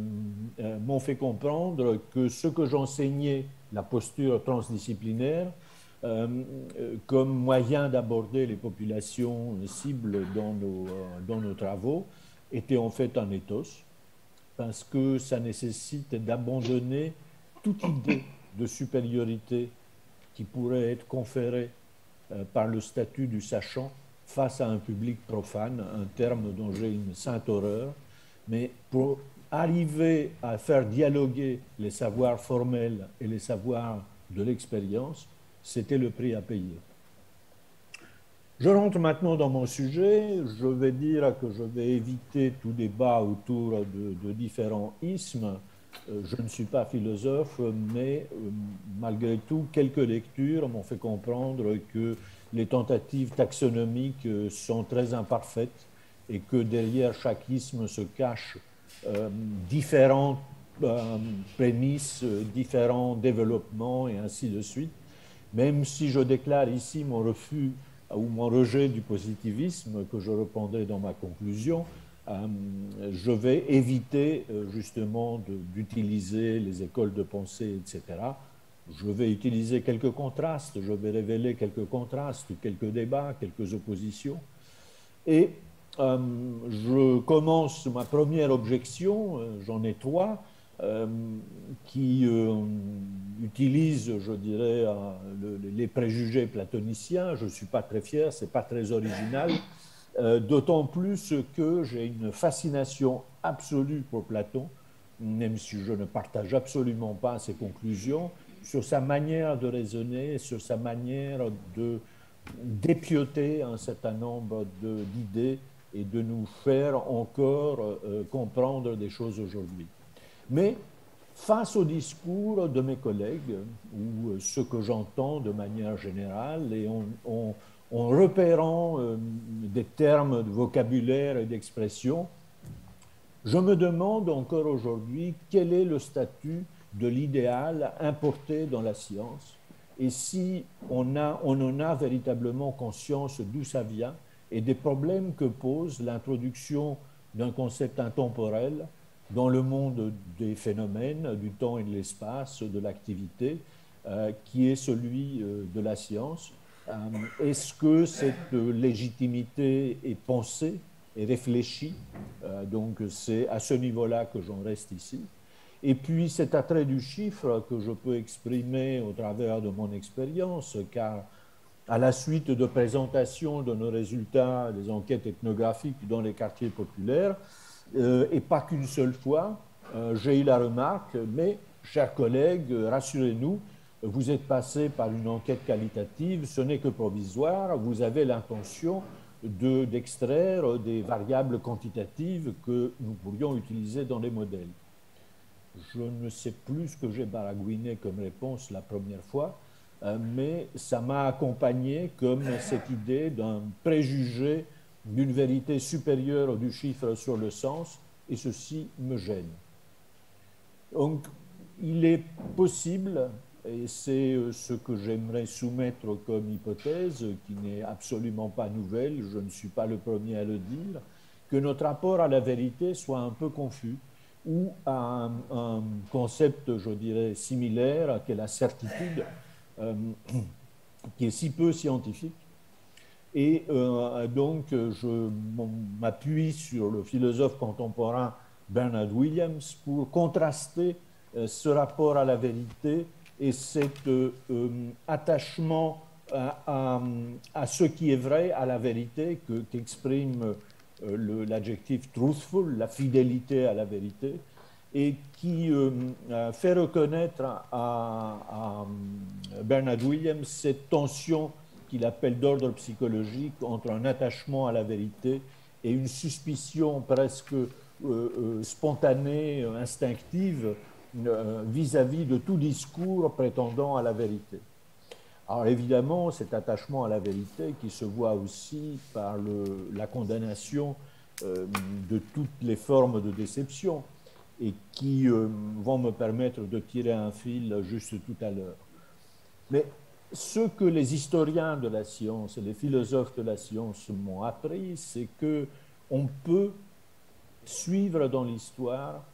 m'ont fait comprendre que ce que j'enseignais, la posture transdisciplinaire, comme moyen d'aborder les populations cibles dans nos travaux, était en fait un ethos, parce que ça nécessite d'abandonner toute idée de supériorité qui pourrait être conférée par le statut du sachant face à un public profane, un terme dont j'ai une sainte horreur, mais pour arriver à faire dialoguer les savoirs formels et les savoirs de l'expérience, c'était le prix à payer. Je rentre maintenant dans mon sujet. Je vais dire que je vais éviter tout débat autour de différents ismes. Je ne suis pas philosophe, mais malgré tout, quelques lectures m'ont fait comprendre que les tentatives taxonomiques sont très imparfaites et que derrière chaque isme se cachent différentes prémices, différents développements et ainsi de suite. Même si je déclare ici mon refus ou mon rejet du positivisme que je reprendrai dans ma conclusion, je vais éviter justement d'utiliser les écoles de pensée, etc. Je vais utiliser quelques contrastes, je vais révéler quelques contrastes, quelques débats, quelques oppositions. Et je commence ma première objection, j'en ai trois. qui utilise, je dirais, les préjugés platoniciens. Je ne suis pas très fier, ce n'est pas très original, d'autant plus que j'ai une fascination absolue pour Platon, même si je ne partage absolument pas ses conclusions, sur sa manière de raisonner, sur sa manière d'épiauter un certain nombre d'idées et de nous faire encore comprendre des choses aujourd'hui. Mais face au discours de mes collègues, ou ce que j'entends de manière générale, et en repérant des termes de vocabulaire et d'expression, je me demande encore aujourd'hui quel est le statut de l'idéal importé dans la science et si on en a véritablement conscience d'où ça vient et des problèmes que pose l'introduction d'un concept intemporel dans le monde des phénomènes, du temps et de l'espace, de l'activité, qui est celui de la science. Est-ce que cette légitimité est pensée et réfléchie? Donc c'est à ce niveau-là que j'en reste ici. Et puis cet attrait du chiffre que je peux exprimer au travers de mon expérience, car à la suite de présentations de nos résultats des enquêtes ethnographiques dans les quartiers populaires, et pas qu'une seule fois, j'ai eu la remarque, mais chers collègues, rassurez-nous, vous êtes passé par une enquête qualitative, ce n'est que provisoire, vous avez l'intention d'extraire des variables quantitatives que nous pourrions utiliser dans les modèles. Je ne sais plus ce que j'ai baragouiné comme réponse la première fois, mais ça m'a accompagné comme cette idée d'un préjugé d'une vérité supérieure du chiffre sur le sens, et ceci me gêne. Donc, il est possible, et c'est ce que j'aimerais soumettre comme hypothèse, qui n'est absolument pas nouvelle, je ne suis pas le premier à le dire, que notre rapport à la vérité soit un peu confus, ou à un concept, je dirais, similaire, qu'est la certitude, qui est si peu scientifique. Et donc, je m'appuie sur le philosophe contemporain Bernard Williams pour contraster ce rapport à la vérité et cet attachement à ce qui est vrai, à la vérité, qu'exprime l'adjectif truthful, la fidélité à la vérité, et qui fait reconnaître à Bernard Williams cette tension qu'il appelle d'ordre psychologique entre un attachement à la vérité et une suspicion presque spontanée, instinctive, vis-à-vis de tout discours prétendant à la vérité. Alors évidemment, cet attachement à la vérité qui se voit aussi par la condamnation de toutes les formes de déception et qui vont me permettre de tirer un fil juste tout à l'heure. Mais ce que les historiens de la science et les philosophes de la science m'ont appris, c'est qu'on peut suivre dans l'histoire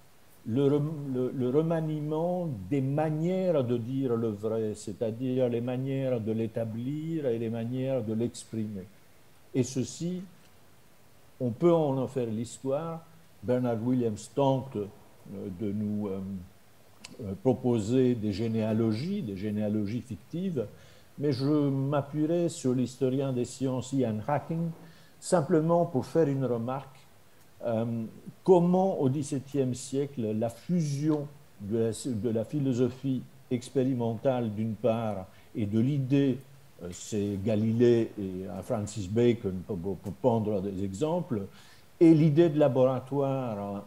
le remaniement des manières de dire le vrai, c'est-à-dire les manières de l'établir et les manières de l'exprimer. Et ceci, on peut en faire l'histoire. Bernard Williams tente de nous proposer des généalogies fictives, mais je m'appuierai sur l'historien des sciences Ian Hacking, simplement pour faire une remarque. Comment au XVIIe siècle la fusion de la philosophie expérimentale d'une part et de l'idée, c'est Galilée et Francis Bacon pour prendre des exemples, et l'idée de laboratoire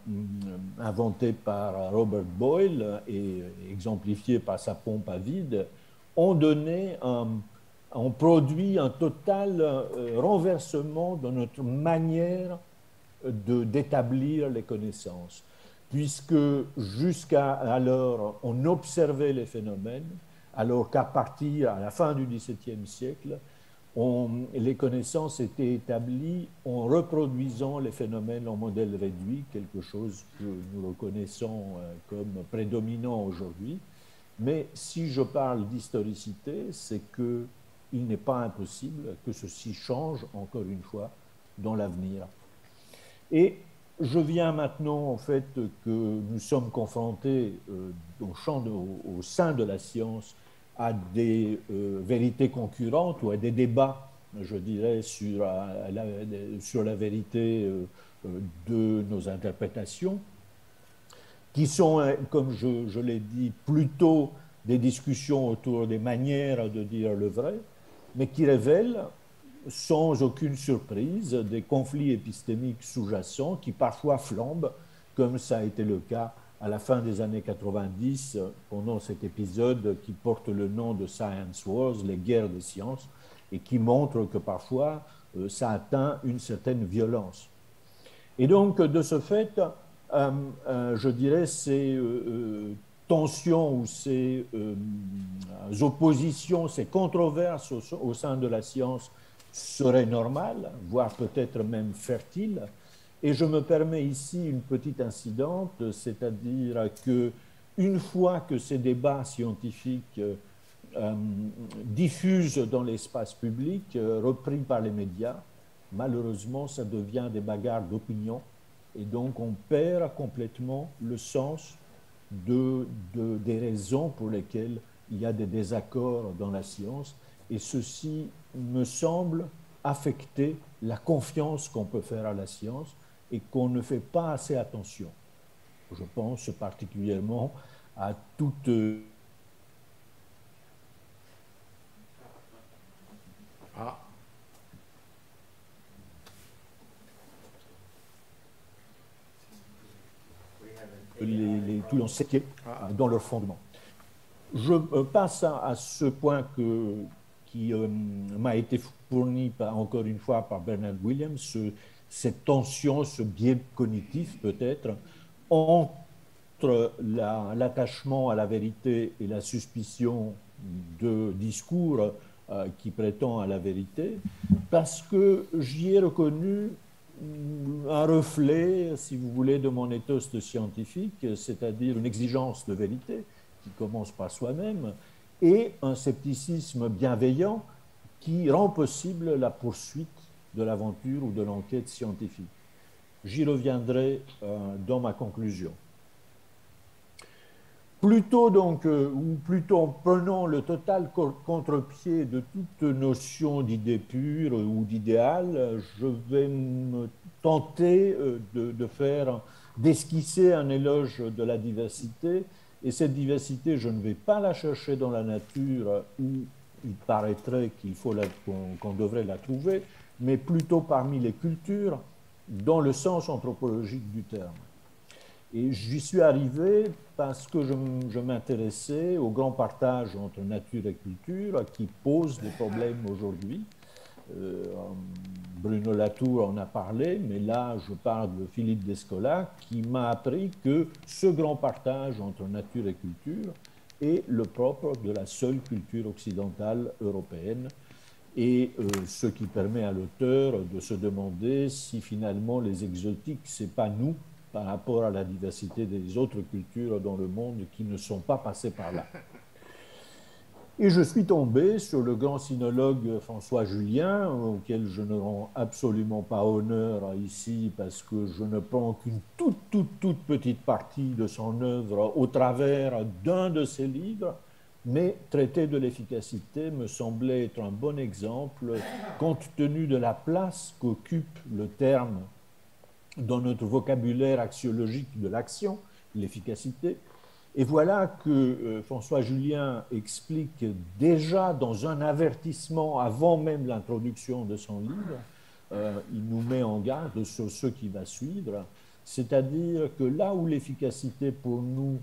inventée par Robert Boyle et exemplifiée par sa pompe à vide ont produit un total renversement de notre manière d'établir les connaissances, puisque jusqu'à alors, on observait les phénomènes, alors qu'à partir, à la fin du XVIIe siècle, les connaissances étaient établies en reproduisant les phénomènes en modèle réduit, quelque chose que nous reconnaissons comme prédominant aujourd'hui. Mais si je parle d'historicité, c'est qu'il n'est pas impossible que ceci change, encore une fois, dans l'avenir. Et je viens maintenant, en fait, que nous sommes confrontés au sein de la science à des vérités concurrentes ou à des débats, je dirais, sur la vérité de nos interprétations, qui sont, comme je l'ai dit, plutôt des discussions autour des manières de dire le vrai, mais qui révèlent sans aucune surprise des conflits épistémiques sous-jacents qui parfois flambent, comme ça a été le cas à la fin des années 90, pendant cet épisode qui porte le nom de Science Wars, les guerres des sciences, et qui montre que parfois ça atteint une certaine violence. Et donc, de ce fait, je dirais, ces tensions ou ces oppositions, ces controverses au sein de la science seraient normales, voire peut-être même fertiles. Et je me permets ici une petite incidente, c'est-à-dire que une fois que ces débats scientifiques diffusent dans l'espace public, repris par les médias, malheureusement, ça devient des bagarres d'opinion. Et donc, on perd complètement le sens des raisons pour lesquelles il y a des désaccords dans la science. Et ceci me semble affecter la confiance qu'on peut faire à la science et qu'on ne fait pas assez attention. Je pense particulièrement à toute... tous les septièmes dans leur fondement. Je passe à ce point qui m'a été fourni encore une fois par Bernard Williams, cette tension, ce biais cognitif peut-être, entre l'attachement à la vérité et la suspicion de discours qui prétend à la vérité, parce que j'y ai reconnu un reflet, si vous voulez, de mon ethos de scientifique, c'est-à-dire une exigence de vérité qui commence par soi-même, et un scepticisme bienveillant qui rend possible la poursuite de l'aventure ou de l'enquête scientifique. J'y reviendrai dans ma conclusion. Plutôt donc, ou plutôt en prenant le total contre-pied de toute notion d'idée pure ou d'idéal, je vais me tenter d'esquisser un éloge de la diversité. Et cette diversité, je ne vais pas la chercher dans la nature où il paraîtrait qu'on devrait la trouver, mais plutôt parmi les cultures, dans le sens anthropologique du terme. Et j'y suis arrivé parce que je m'intéressais au grand partage entre nature et culture qui pose des problèmes aujourd'hui. Bruno Latour en a parlé, mais là je parle de Philippe Descola qui m'a appris que ce grand partage entre nature et culture est le propre de la seule culture occidentale européenne, et ce qui permet à l'auteur de se demander si finalement les exotiques, c'est pas nous par rapport à la diversité des autres cultures dans le monde qui ne sont pas passées par là. Et je suis tombé sur le grand sinologue François Julien, auquel je ne rends absolument pas honneur ici parce que je ne prends qu'une toute petite partie de son œuvre au travers d'un de ses livres, mais Traité de l'efficacité me semblait être un bon exemple compte tenu de la place qu'occupe le terme dans notre vocabulaire axiologique de l'action, l'efficacité. Et voilà que François Julien explique déjà dans un avertissement avant même l'introduction de son livre, il nous met en garde sur ce qui va suivre, c'est-à-dire que là où l'efficacité pour nous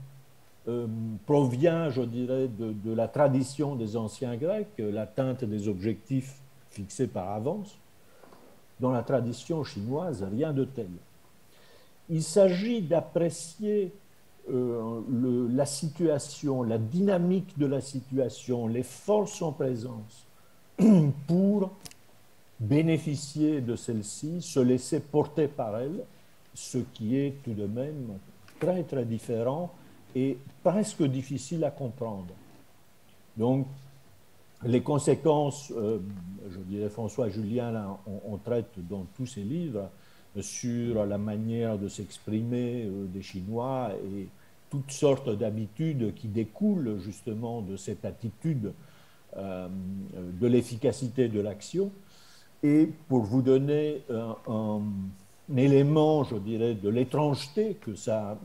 provient, je dirais, de la tradition des anciens Grecs, l'atteinte des objectifs fixés par avance, dans la tradition chinoise, rien de tel. Il s'agit d'apprécier la situation, la dynamique de la situation, les forces en présence, pour bénéficier de celle-ci, se laisser porter par elle, ce qui est tout de même très très différent et presque difficile à comprendre. Donc, les conséquences, je dirais François Julien, là, on traite dans tous ses livres, sur la manière de s'exprimer des Chinois et toutes sortes d'habitudes qui découlent justement de cette attitude de l'efficacité de l'action. Et pour vous donner un élément, je dirais, de l'étrangeté que ça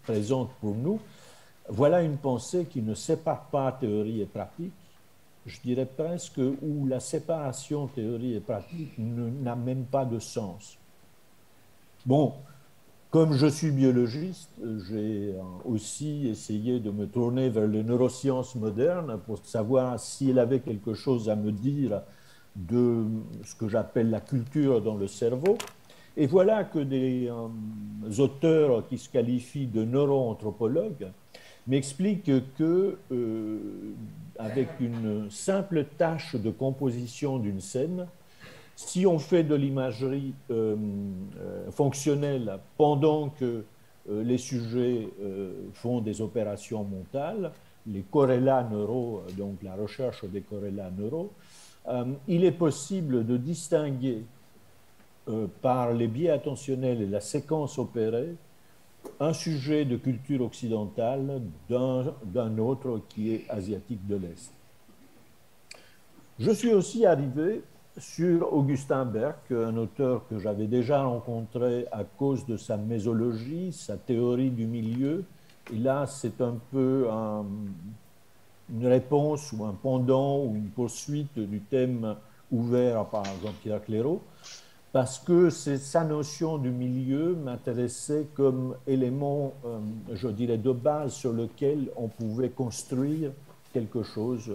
présente pour nous, voilà une pensée qui ne sépare pas théorie et pratique, je dirais presque, où la séparation théorie et pratique n'a même pas de sens. Bon, comme je suis biologiste, j'ai aussi essayé de me tourner vers les neurosciences modernes pour savoir si elle avait quelque chose à me dire de ce que j'appelle la culture dans le cerveau. Et voilà que des auteurs qui se qualifient de neuroanthropologues m'expliquent que, avec une simple tâche de composition d'une scène, si on fait de l'imagerie fonctionnelle pendant que les sujets font des opérations mentales, les corrélats neuraux, donc la recherche des corrélats neuraux, il est possible de distinguer par les biais attentionnels et la séquence opérée un sujet de culture occidentale d'un autre qui est asiatique de l'Est. Je suis aussi arrivé sur Augustin Berg, un auteur que j'avais déjà rencontré à cause de sa mésologie, sa théorie du milieu. Et là, c'est un peu une réponse ou un pendant ou une poursuite du thème ouvert par Jean-Pierre Clairaut, parce que sa notion du milieu m'intéressait comme élément, je dirais, de base sur lequel on pouvait construire quelque chose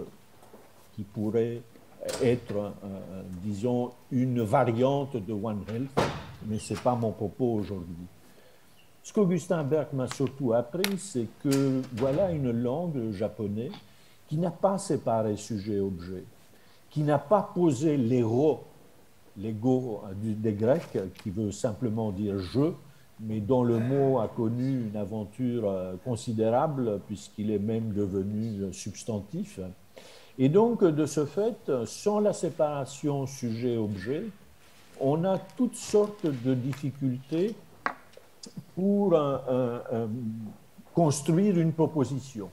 qui pourrait être, disons, une variante de One Health, mais ce n'est pas mon propos aujourd'hui. Ce qu'Augustin Berg m'a surtout appris, c'est que voilà une langue, le japonais, qui n'a pas séparé sujet-objet, qui n'a pas posé l'ego des Grecs, qui veut simplement dire je, mais dont le mot a connu une aventure considérable, puisqu'il est même devenu substantif. Et donc, de ce fait, sans la séparation sujet-objet, on a toutes sortes de difficultés pour construire une proposition.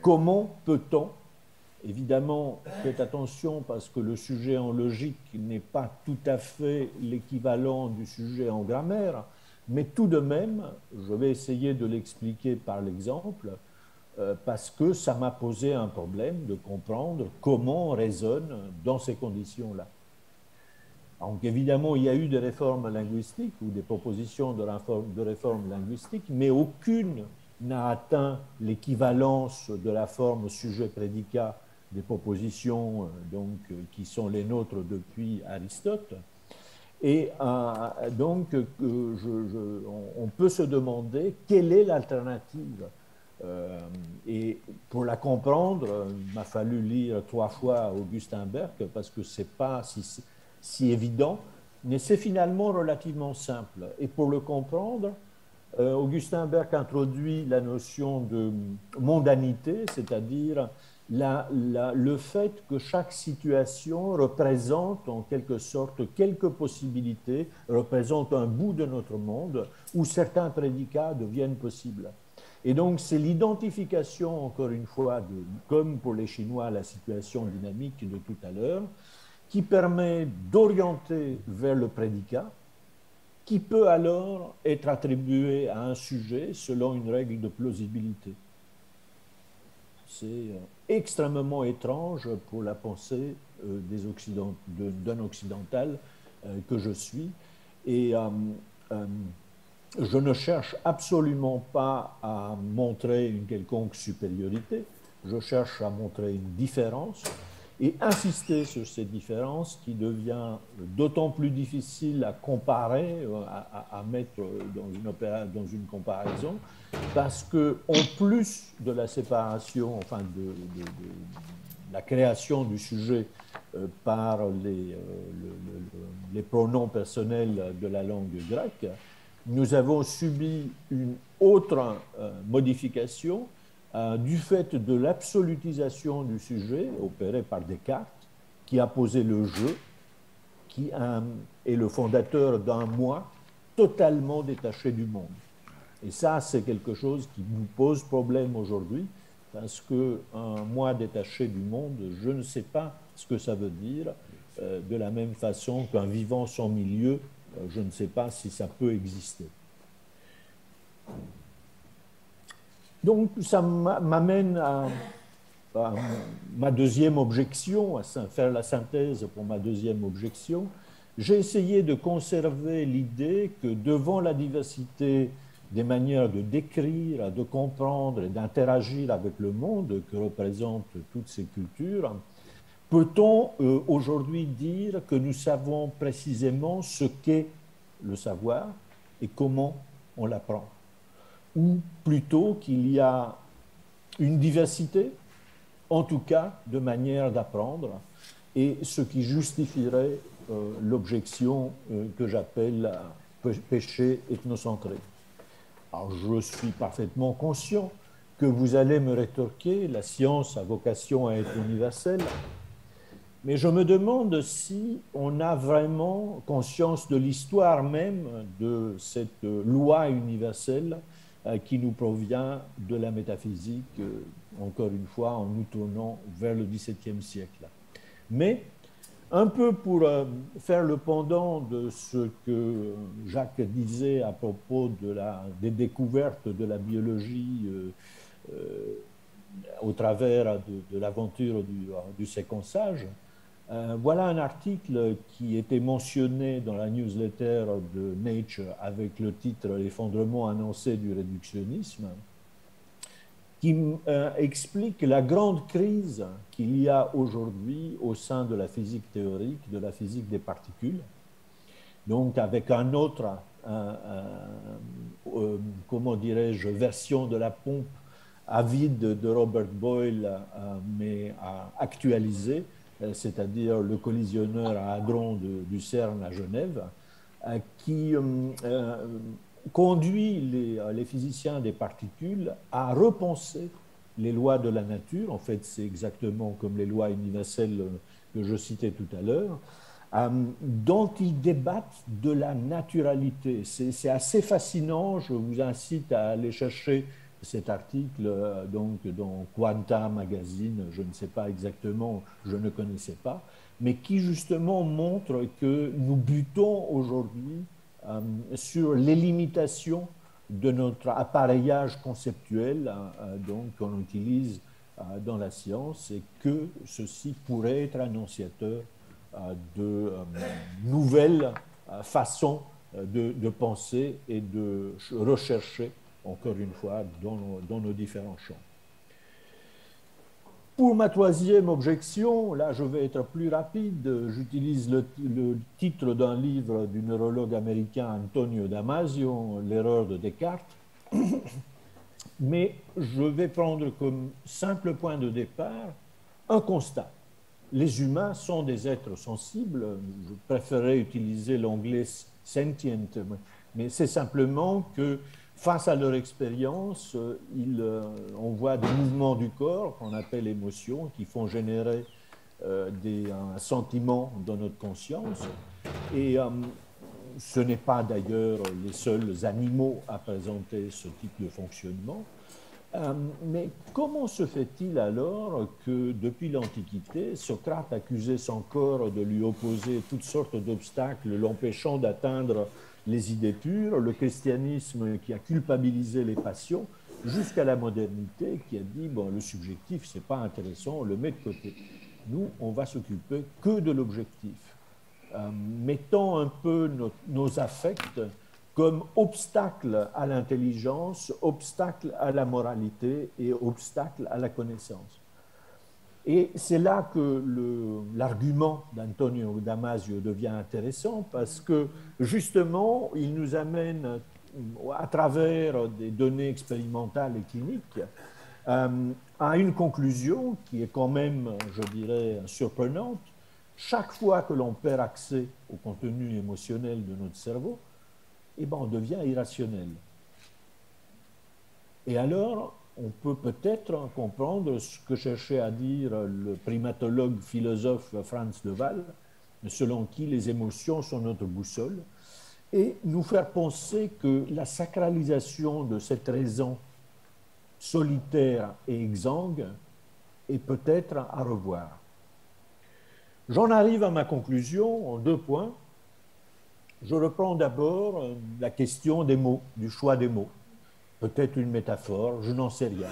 Comment peut-on, évidemment, faites attention parce que le sujet en logique n'est pas tout à fait l'équivalent du sujet en grammaire, mais tout de même, je vais essayer de l'expliquer par l'exemple, parce que ça m'a posé un problème de comprendre comment on raisonne dans ces conditions-là. Donc évidemment, il y a eu des réformes linguistiques ou des propositions de réformes linguistiques, mais aucune n'a atteint l'équivalence de la forme sujet-prédicat des propositions qui sont les nôtres depuis Aristote. Et donc, on peut se demander quelle est l'alternative. Et pour la comprendre, il m'a fallu lire 3 fois Augustin Berg parce que ce n'est pas si évident, mais c'est finalement relativement simple. Et pour le comprendre, Augustin Berg introduit la notion de mondanité, c'est-à-dire le fait que chaque situation représente en quelque sorte quelques possibilités, représente un bout de notre monde où certains prédicats deviennent possibles. Et donc, c'est l'identification, encore une fois, comme pour les Chinois, la situation dynamique de tout à l'heure, qui permet d'orienter vers le prédicat, qui peut alors être attribué à un sujet selon une règle de plausibilité. C'est extrêmement étrange pour la pensée d'un occidental que je suis. Et je ne cherche absolument pas à montrer une quelconque supériorité, je cherche à montrer une différence et insister sur cette différence qui devient d'autant plus difficile à comparer, à mettre dans une comparaison, parce qu'en plus de la séparation, enfin de la création du sujet par les pronoms personnels de la langue grecque, nous avons subi une autre modification du fait de l'absolutisation du sujet opérée par Descartes, qui a posé le je, qui est le fondateur d'un moi totalement détaché du monde. Et ça, c'est quelque chose qui nous pose problème aujourd'hui, parce qu'un moi détaché du monde, je ne sais pas ce que ça veut dire, de la même façon qu'un vivant sans milieu, je ne sais pas si ça peut exister. Donc, ça m'amène à ma deuxième objection, à faire la synthèse pour ma deuxième objection. J'ai essayé de conserver l'idée que devant la diversité des manières de décrire, de comprendre et d'interagir avec le monde que représentent toutes ces cultures, peut-on aujourd'hui dire que nous savons précisément ce qu'est le savoir et comment on l'apprend? Ou plutôt qu'il y a une diversité, en tout cas de manières d'apprendre, et ce qui justifierait l'objection que j'appelle péché ethnocentré. Alors je suis parfaitement conscient que vous allez me rétorquer, la science a vocation à être universelle, mais je me demande si on a vraiment conscience de l'histoire même de cette loi universelle qui nous provient de la métaphysique, encore une fois, en nous tournant vers le XVIIe siècle. Mais, un peu pour faire le pendant de ce que Jacques disait à propos des découvertes de la biologie au travers de l'aventure du séquençage, voilà un article qui était mentionné dans la newsletter de Nature avec le titre « L'effondrement annoncé du réductionnisme », qui explique la grande crise qu'il y a aujourd'hui au sein de la physique théorique, de la physique des particules. Donc avec un autre, comment dirais-je, version de la pompe avide de Robert Boyle, mais actualisée, c'est-à-dire le collisionneur à hadrons du CERN à Genève, qui conduit les physiciens des particules à repenser les lois de la nature. En fait, c'est exactement comme les lois universelles que je citais tout à l'heure, dont ils débattent de la naturalité. C'est assez fascinant, je vous incite à aller chercher cet article donc, dans Quanta Magazine, je ne sais pas exactement, je ne connaissais pas, mais qui justement montre que nous butons aujourd'hui sur les limitations de notre appareillage conceptuel donc qu'on utilise dans la science et que ceci pourrait être annonciateur de nouvelles façons de penser et de rechercher, encore une fois, dans nos différents champs. Pour ma troisième objection, là je vais être plus rapide, j'utilise le titre d'un livre du neurologue américain Antonio Damasio, L'erreur de Descartes, mais je vais prendre comme simple point de départ un constat. Les humains sont des êtres sensibles, je préférerais utiliser l'anglais sentient, mais c'est simplement que face à leur expérience, on voit des mouvements du corps qu'on appelle émotions qui font générer un sentiment dans notre conscience. Et ce n'est pas d'ailleurs les seuls animaux à présenter ce type de fonctionnement. Mais comment se fait-il alors que depuis l'Antiquité, Socrate accusait son corps de lui opposer toutes sortes d'obstacles l'empêchant d'atteindre les idées pures, le christianisme qui a culpabilisé les passions, jusqu'à la modernité qui a dit bon, le subjectif, c'est pas intéressant, on le met de côté. Nous, on va s'occuper que de l'objectif, mettant un peu nos affects comme obstacle à l'intelligence, obstacle à la moralité et obstacle à la connaissance. Et c'est là que l'argument d'Antonio Damasio devient intéressant parce que justement, il nous amène à travers des données expérimentales et cliniques à une conclusion qui est quand même, je dirais, surprenante. Chaque fois que l'on perd accès au contenu émotionnel de notre cerveau, eh ben, on devient irrationnel. Et alors, on peut peut-être comprendre ce que cherchait à dire le primatologue philosophe Franz de Waal, selon qui les émotions sont notre boussole, et nous faire penser que la sacralisation de cette raison solitaire et exsangue est peut-être à revoir. J'en arrive à ma conclusion en 2 points. Je reprends d'abord la question des mots, du choix des mots. Peut-être une métaphore, je n'en sais rien.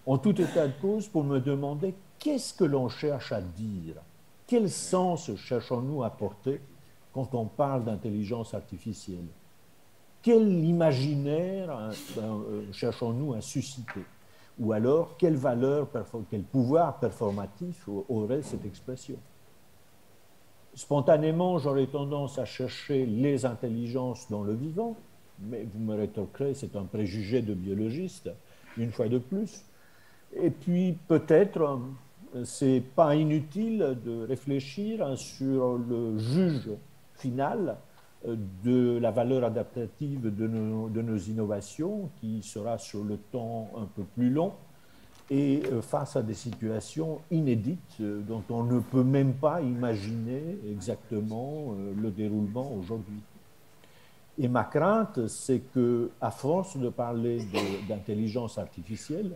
En tout état de cause, pour me demander qu'est-ce que l'on cherche à dire? Quel sens cherchons-nous à porter quand on parle d'intelligence artificielle? Quel imaginaire cherchons-nous à susciter? Ou alors, quelle valeur, quel pouvoir performatif aurait cette expression? Spontanément, j'aurais tendance à chercher les intelligences dans le vivant, mais vous me rétorquerez, c'est un préjugé de biologiste, une fois de plus. Et puis, peut-être, c'est pas inutile de réfléchir sur le juge final de la valeur adaptative de nos innovations, qui sera sur le temps un peu plus long, et face à des situations inédites dont on ne peut même pas imaginer exactement le déroulement aujourd'hui. Et ma crainte, c'est qu'à force de parler d'intelligence artificielle,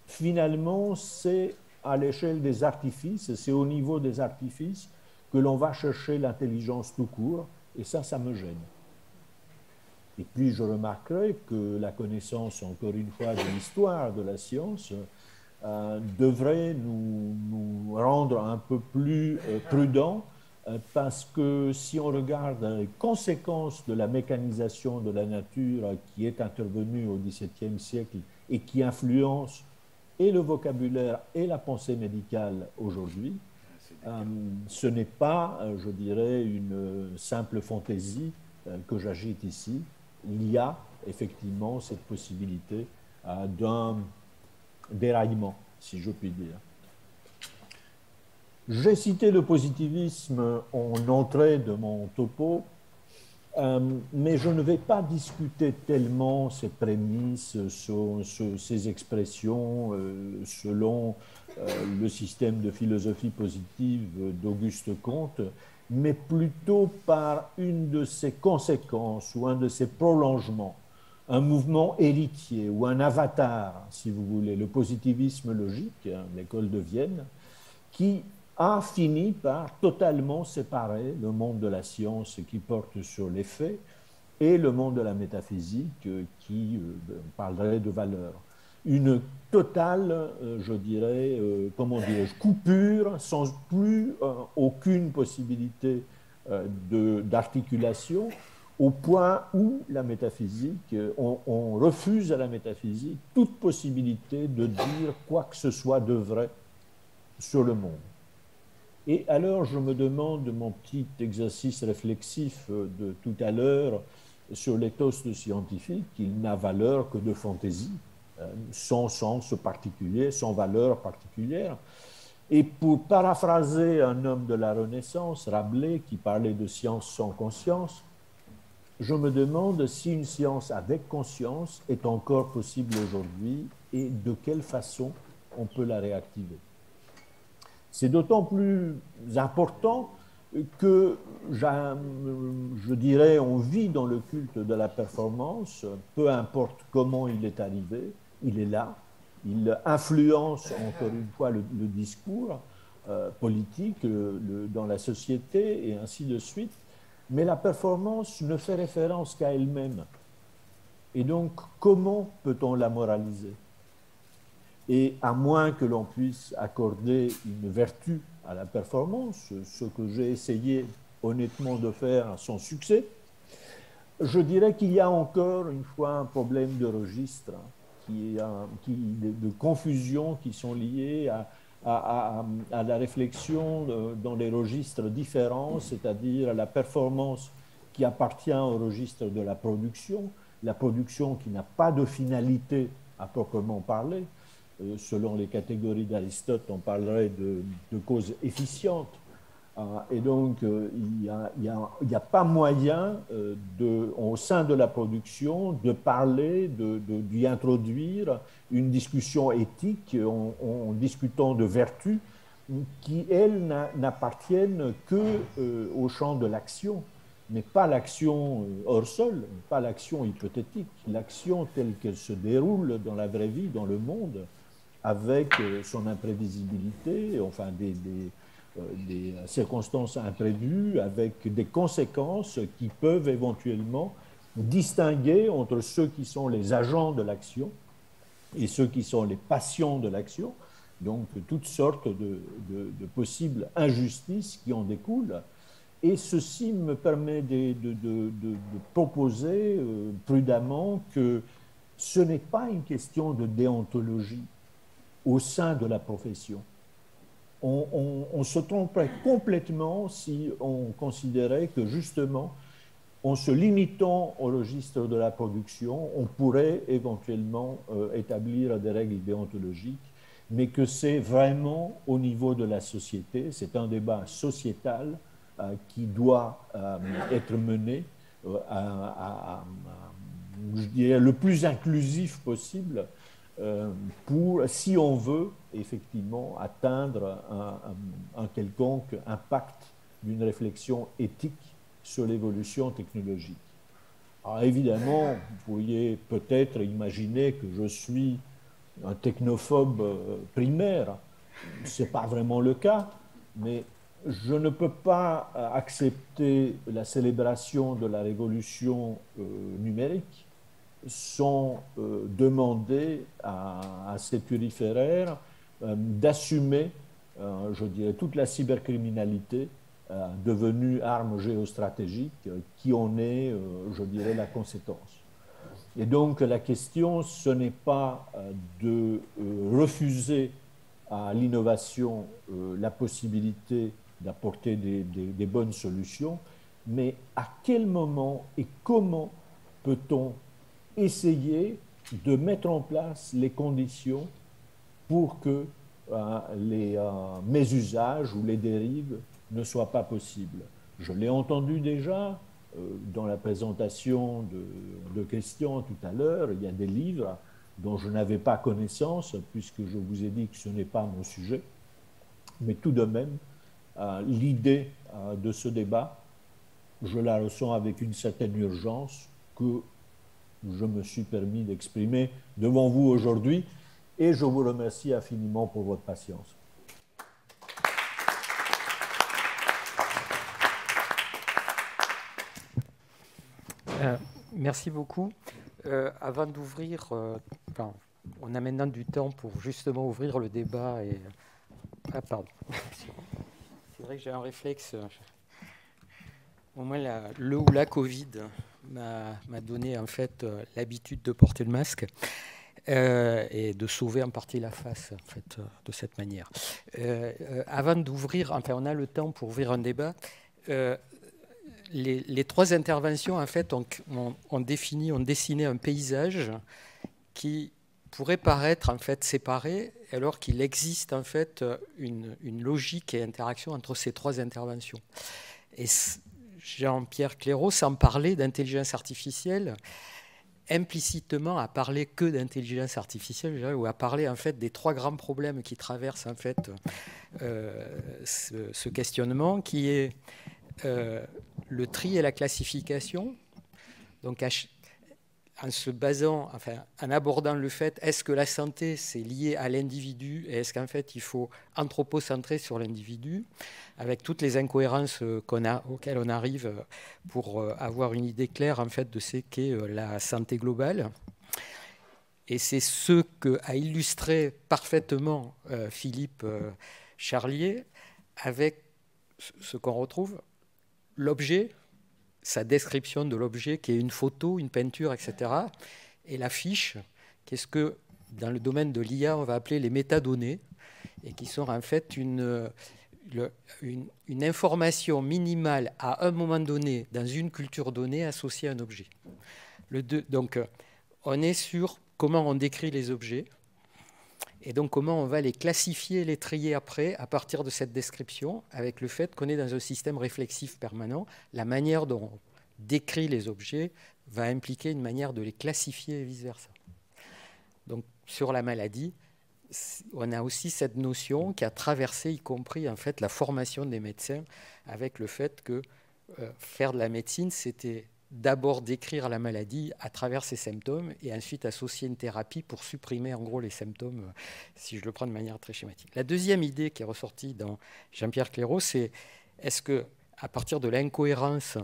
finalement, c'est à l'échelle des artifices, c'est au niveau des artifices que l'on va chercher l'intelligence tout court, et ça me gêne. Et puis je remarquerai que la connaissance, encore une fois, de l'histoire de la science devrait nous rendre un peu plus prudents, parce que si on regarde les conséquences de la mécanisation de la nature qui est intervenue au XVIIe siècle et qui influence et le vocabulaire et la pensée médicale aujourd'hui, ce n'est pas, je dirais, une simple fantaisie que j'agite ici. Il y a effectivement cette possibilité d'un déraillement, si je puis dire. J'ai cité le positivisme en entrée de mon topo, mais je ne vais pas discuter tellement ces prémices, ces expressions selon le système de philosophie positive d'Auguste Comte, mais plutôt par une de ses conséquences ou un de ses prolongements, un mouvement héritier ou un avatar, si vous voulez, le positivisme logique, l'école de Vienne, qui a fini par totalement séparer le monde de la science qui porte sur les faits et le monde de la métaphysique qui parlerait de valeur. Une totale, je dirais, comment dirais-je, coupure, sans plus aucune possibilité d'articulation, au point où la métaphysique, on refuse à la métaphysique toute possibilité de dire quoi que ce soit de vrai sur le monde. Et alors, je me demande, mon petit exercice réflexif de tout à l'heure sur l'éthos scientifique, il n'a valeur que de fantaisie, sans sens particulier, sans valeur particulière. Et pour paraphraser un homme de la Renaissance, Rabelais, qui parlait de science sans conscience, je me demande si une science avec conscience est encore possible aujourd'hui et de quelle façon on peut la réactiver. C'est d'autant plus important que, je dirais, on vit dans le culte de la performance, peu importe comment il est arrivé, il est là, il influence encore une fois le discours politique dans la société et ainsi de suite, mais la performance ne fait référence qu'à elle-même. Et donc, comment peut-on la moraliser ? Et à moins que l'on puisse accorder une vertu à la performance, ce que j'ai essayé honnêtement de faire sans succès, je dirais qu'il y a encore une fois un problème de registre, de confusion qui sont liés à la réflexion dans les registres différents, c'est-à-dire à la performance qui appartient au registre de la production qui n'a pas de finalité à proprement parler. Selon les catégories d'Aristote, on parlerait de causes efficientes. Et donc, il n'y a pas moyen, au sein de la production, de parler, d'y introduire une discussion éthique en discutant de vertu, qui, elles, n'appartiennent que au champ de l'action, mais pas l'action hors sol, pas l'action hypothétique, l'action telle qu'elle se déroule dans la vraie vie, dans le monde, avec son imprévisibilité, enfin des circonstances imprévues, avec des conséquences qui peuvent éventuellement distinguer entre ceux qui sont les agents de l'action et ceux qui sont les patients de l'action, donc toutes sortes de possibles injustices qui en découlent. Et ceci me permet de proposer prudemment que ce n'est pas une question de déontologie au sein de la profession. On se tromperait complètement si on considérait que justement, en se limitant au registre de la production, on pourrait éventuellement établir des règles déontologiques, mais que c'est vraiment au niveau de la société, c'est un débat sociétal qui doit être mené je dirais, le plus inclusif possible pour, si on veut effectivement atteindre un quelconque impact d'une réflexion éthique sur l'évolution technologique. Alors évidemment, vous pourriez peut-être imaginer que je suis un technophobe primaire. Ce n'est pas vraiment le cas, mais je ne peux pas accepter la célébration de la révolution numérique sans demander à ces turiféraires d'assumer, je dirais, toute la cybercriminalité devenue arme géostratégique qui en est, je dirais, la conséquence. Et donc la question, ce n'est pas de refuser à l'innovation la possibilité d'apporter des bonnes solutions, mais à quel moment et comment peut-on essayer de mettre en place les conditions pour que les mésusages ou les dérives ne soient pas possibles. Je l'ai entendu déjà dans la présentation de questions tout à l'heure, il y a des livres dont je n'avais pas connaissance, puisque je vous ai dit que ce n'est pas mon sujet, mais tout de même, l'idée de ce débat, je la ressens avec une certaine urgence que je me suis permis d'exprimer devant vous aujourd'hui, et je vous remercie infiniment pour votre patience. Merci beaucoup. Avant d'ouvrir, on a maintenant du temps pour justement ouvrir le débat. Et... Ah, pardon. C'est vrai que j'ai un réflexe. Au moins, le ou la Covid m'a donné en fait l'habitude de porter le masque et de sauver en partie la face en fait, de cette manière. Avant d'ouvrir, enfin, on a le temps pour ouvrir un débat. Les trois interventions en fait ont dessiné un paysage qui pourrait paraître en fait séparé, alors qu'il existe en fait une logique et interaction entre ces trois interventions. Et Jean-Pierre Clairaut, sans parler d'intelligence artificielle, implicitement à parler que d'intelligence artificielle, ou à parler en fait des trois grands problèmes qui traversent en fait ce questionnement, qui est le tri et la classification. Donc en se basant, enfin, en abordant le fait, est-ce que la santé, c'est lié à l'individu, et est-ce qu'en fait, il faut anthropocentrer sur l'individu, avec toutes les incohérences auxquelles on arrive pour avoir une idée claire, en fait, de ce qu'est la santé globale. Et c'est ce qu'a illustré parfaitement Philippe Charlier, avec ce qu'on retrouve, l'objet, sa description de l'objet qui est une photo, une peinture, etc. Et la fiche, qu'est-ce que dans le domaine de l'IA, on va appeler les métadonnées, et qui sont en fait une information minimale à un moment donné dans une culture donnée associée à un objet. Donc, on est sur comment on décrit les objets, et donc comment on va les classifier et les trier après à partir de cette description, avec le fait qu'on est dans un système réflexif permanent. La manière dont on décrit les objets va impliquer une manière de les classifier et vice-versa. Donc sur la maladie, on a aussi cette notion qui a traversé, y compris en fait, la formation des médecins, avec le fait que faire de la médecine, c'était d'abord décrire la maladie à travers ses symptômes et ensuite associer une thérapie pour supprimer en gros les symptômes, si je le prends de manière très schématique. La deuxième idée qui est ressortie dans Jean-Pierre Clairaut, c'est est-ce que à partir de l'incohérence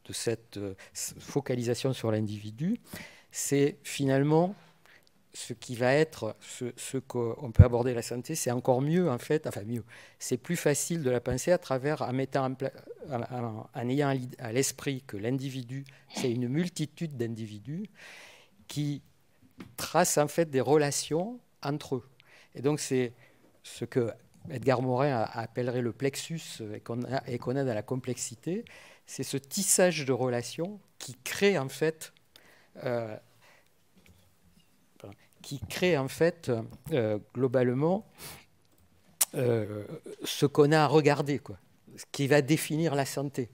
de cette focalisation sur l'individu, c'est finalement ce qui va être, ce qu'on peut aborder la santé, c'est encore mieux en fait, enfin mieux, c'est plus facile de la penser à travers, en ayant à l'esprit que l'individu, c'est une multitude d'individus qui tracent en fait des relations entre eux. Et donc c'est ce que Edgar Morin appellerait le plexus et qu'on a dans la complexité, c'est ce tissage de relations qui crée en fait globalement ce qu'on a à regarder, quoi, ce qui va définir la santé,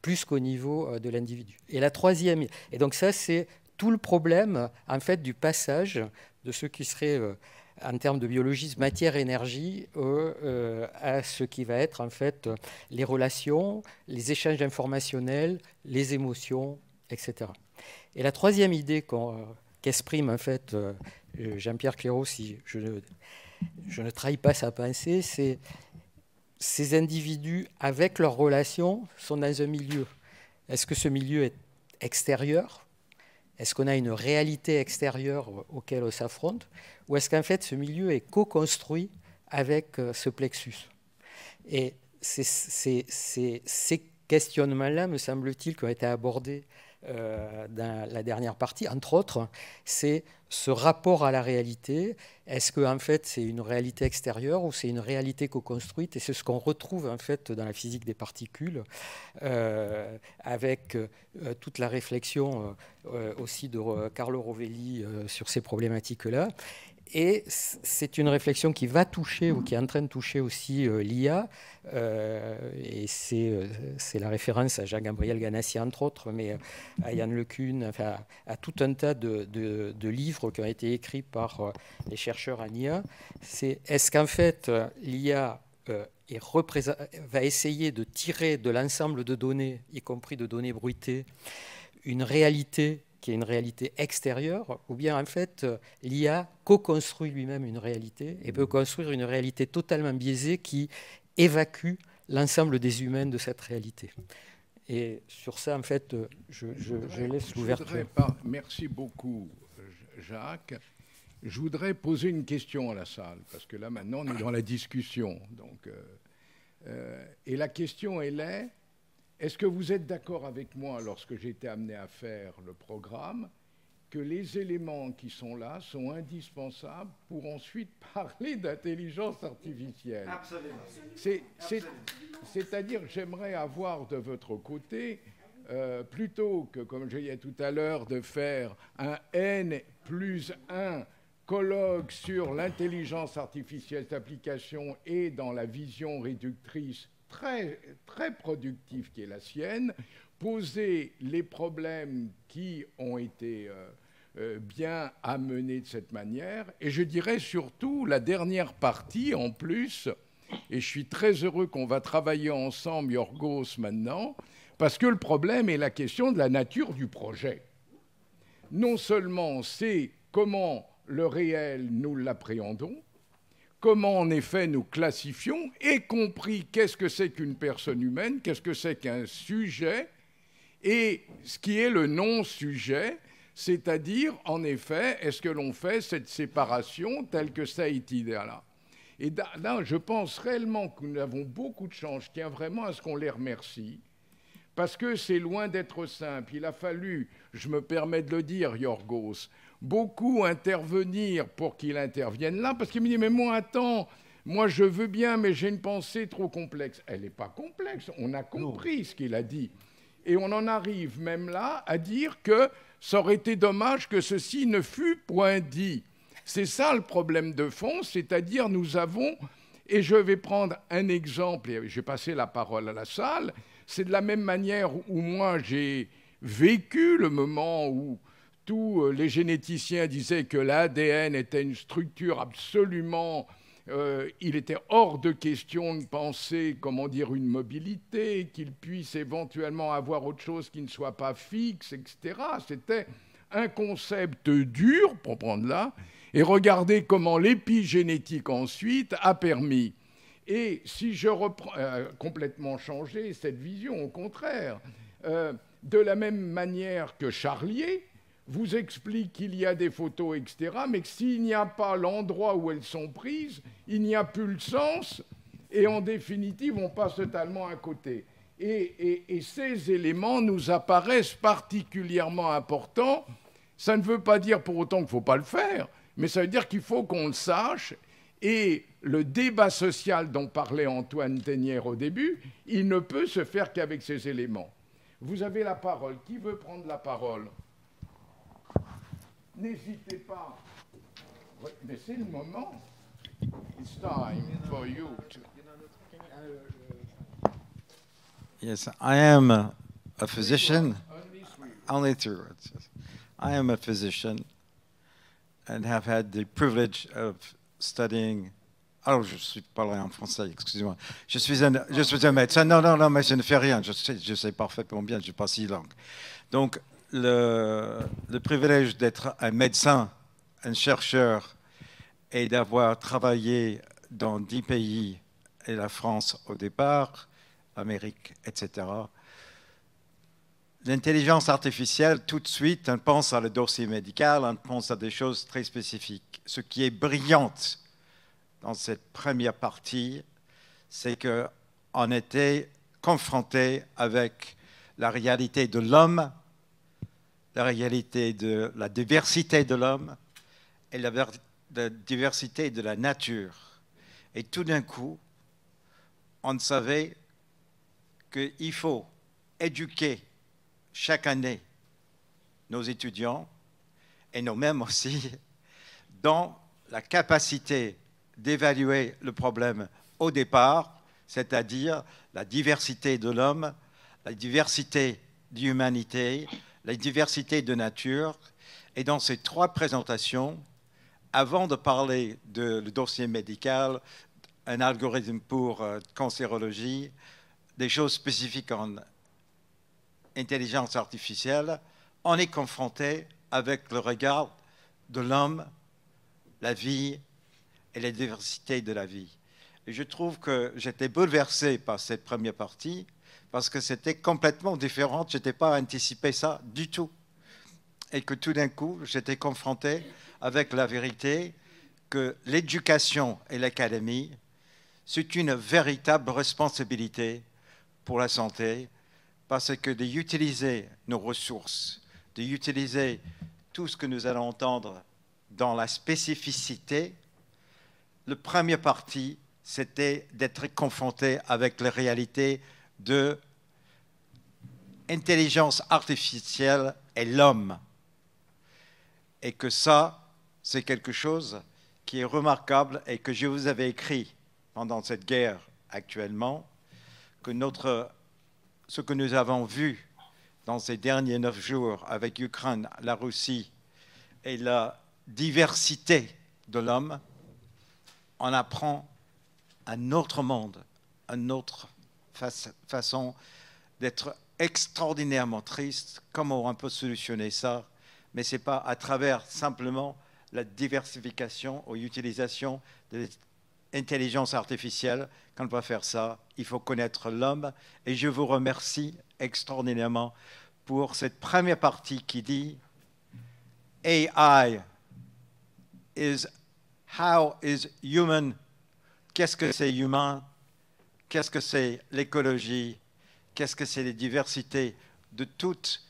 plus qu'au niveau de l'individu. Et la troisième, et donc ça c'est tout le problème en fait du passage de ce qui serait en termes de biologisme matière-énergie à ce qui va être en fait les relations, les échanges informationnels, les émotions, etc. Et la troisième idée qu'exprime en fait Jean-Pierre Clairaut, si je ne trahis pas sa pensée, c'est ces individus avec leurs relations sont dans un milieu. Est-ce que ce milieu est extérieur ? Est-ce qu'on a une réalité extérieure auquel on s'affronte ? Ou est-ce qu'en fait ce milieu est co-construit avec ce plexus ? Et ces questionnements-là, me semble-t-il, qui ont été abordés dans la dernière partie, entre autres, c'est ce rapport à la réalité. Est-ce que en fait c'est une réalité extérieure ou c'est une réalité co-construite? Et c'est ce qu'on retrouve en fait dans la physique des particules, avec toute la réflexion aussi de Carlo Rovelli sur ces problématiques-là. Et c'est une réflexion qui va toucher, ou qui est en train de toucher aussi l'IA, et c'est la référence à Jean-Gabriel Ganassi, entre autres, mais à Yann LeCun, enfin, à tout un tas de livres qui ont été écrits par les chercheurs en IA. Est-ce qu'en fait, l'IA va essayer de tirer de l'ensemble de données, y compris de données bruitées, une réalité qui est une réalité extérieure, ou bien en fait l'IA co-construit lui-même une réalité et peut construire une réalité totalement biaisée qui évacue l'ensemble des humains de cette réalité. Et sur ça, en fait, je laisse l'ouverture. Merci beaucoup, Jacques. Je voudrais poser une question à la salle, parce que là, maintenant, on est dans la discussion. Donc, et la question, elle est... Est-ce que vous êtes d'accord avec moi, lorsque j'ai été amené à faire le programme, que les éléments qui sont là sont indispensables pour ensuite parler d'intelligence artificielle? Absolument. C'est-à-dire que j'aimerais avoir de votre côté, plutôt que, comme je disais tout à l'heure, de faire un N+1 colloque sur l'intelligence artificielle d'application et dans la vision réductrice très, très productive qui est la sienne, poser les problèmes qui ont été bien amenés de cette manière, et je dirais surtout la dernière partie en plus, et je suis très heureux qu'on va travailler ensemble, Yorgos, maintenant, parce que le problème est la question de la nature du projet. Non seulement c'est comment le réel nous l'appréhendons, comment en effet nous classifions, y compris qu'est-ce que c'est qu'une personne humaine, qu'est-ce que c'est qu'un sujet, et ce qui est le non-sujet, c'est-à-dire, en effet, est-ce que l'on fait cette séparation telle que ça a été là. Et là, je pense réellement que nous avons beaucoup de chance, je tiens vraiment à ce qu'on les remercie, parce que c'est loin d'être simple. Il a fallu, je me permets de le dire, Yorgos, beaucoup intervenir pour qu'il intervienne là, parce qu'il me dit, mais moi, attends, moi je veux bien, mais j'ai une pensée trop complexe. Elle n'est pas complexe, on a compris ce qu'il a dit. Et on en arrive même là à dire que ça aurait été dommage que ceci ne fût point dit. C'est ça le problème de fond, c'est-à-dire nous avons, et je vais prendre un exemple, et je vais passer la parole à la salle, c'est de la même manière où moi j'ai vécu le moment où surtout, les généticiens disaient que l'ADN était une structure absolument... il était hors de question de penser, comment dire, une mobilité, qu'il puisse éventuellement avoir autre chose qui ne soit pas fixe, etc. C'était un concept dur, pour prendre là, et regardez comment l'épigénétique ensuite a permis. Et si je reprends, complètement changé cette vision, au contraire, de la même manière que Charlier vous explique qu'il y a des photos, etc., mais que s'il n'y a pas l'endroit où elles sont prises, il n'y a plus le sens, et en définitive, on passe totalement à côté. Et ces éléments nous apparaissent particulièrement importants. Ça ne veut pas dire pour autant qu'il ne faut pas le faire, mais ça veut dire qu'il faut qu'on le sache. Et le débat social dont parlait Antoine Ténière au début, il ne peut se faire qu'avec ces éléments. Vous avez la parole. Qui veut prendre la parole? N'hésitez pas. Mais c'est le moment. It's time for you to... Yes, I am a physician. Only 3 words. I am a physician and have had the privilege of studying. Alors, je suis parlé en français, excusez-moi. Je suis un médecin. Non, mais je ne fais rien. Je sais parfaitement bien, je ne suis pas si langue. Donc, le privilège d'être un médecin, un chercheur, et d'avoir travaillé dans 10 pays, et la France au départ, Amérique, etc. L'intelligence artificielle, tout de suite, on pense à le dossier médical, on pense à des choses très spécifiques. Ce qui est brillant dans cette première partie, c'est qu'on était confronté avec la réalité de l'homme, la réalité de la diversité de l'homme et la diversité de la nature. Et tout d'un coup, on savait qu'il faut éduquer chaque année nos étudiants et nous-mêmes aussi dans la capacité d'évaluer le problème au départ, c'est-à-dire la diversité de l'homme, la diversité de l'humanité, la diversité de nature. Et dans ces 3 présentations, avant de parler de le dossier médical, un algorithme pour cancérologie, des choses spécifiques en intelligence artificielle, on est confronté avec le regard de l'homme, la vie et la diversité de la vie. Et je trouve que j'étais bouleversé par cette première partie parce que c'était complètement différent. Je n'étais pas anticipé ça du tout. Et que tout d'un coup, j'étais confronté avec la vérité que l'éducation et l'académie, c'est une véritable responsabilité pour la santé, parce que d'utiliser nos ressources, d'utiliser tout ce que nous allons entendre dans la spécificité, la première partie, c'était d'être confronté avec la réalité de l'intelligence artificielle et l'homme. Et que ça, c'est quelque chose qui est remarquable et que je vous avais écrit pendant cette guerre actuellement, que ce que nous avons vu dans ces derniers 9 jours avec l'Ukraine, la Russie et la diversité de l'homme, on apprend un autre monde, une autre façon d'être extraordinairement triste. Comment on peut solutionner ça? Mais ce n'est pas à travers simplement la diversification ou l'utilisation de l'intelligence artificielle qu'on va faire ça. Il faut connaître l'homme. Et je vous remercie extraordinairement pour cette première partie qui dit AI is how is human. Qu'est-ce que c'est humain? Qu'est-ce que c'est l'écologie? Qu'est-ce que c'est les diversités de toute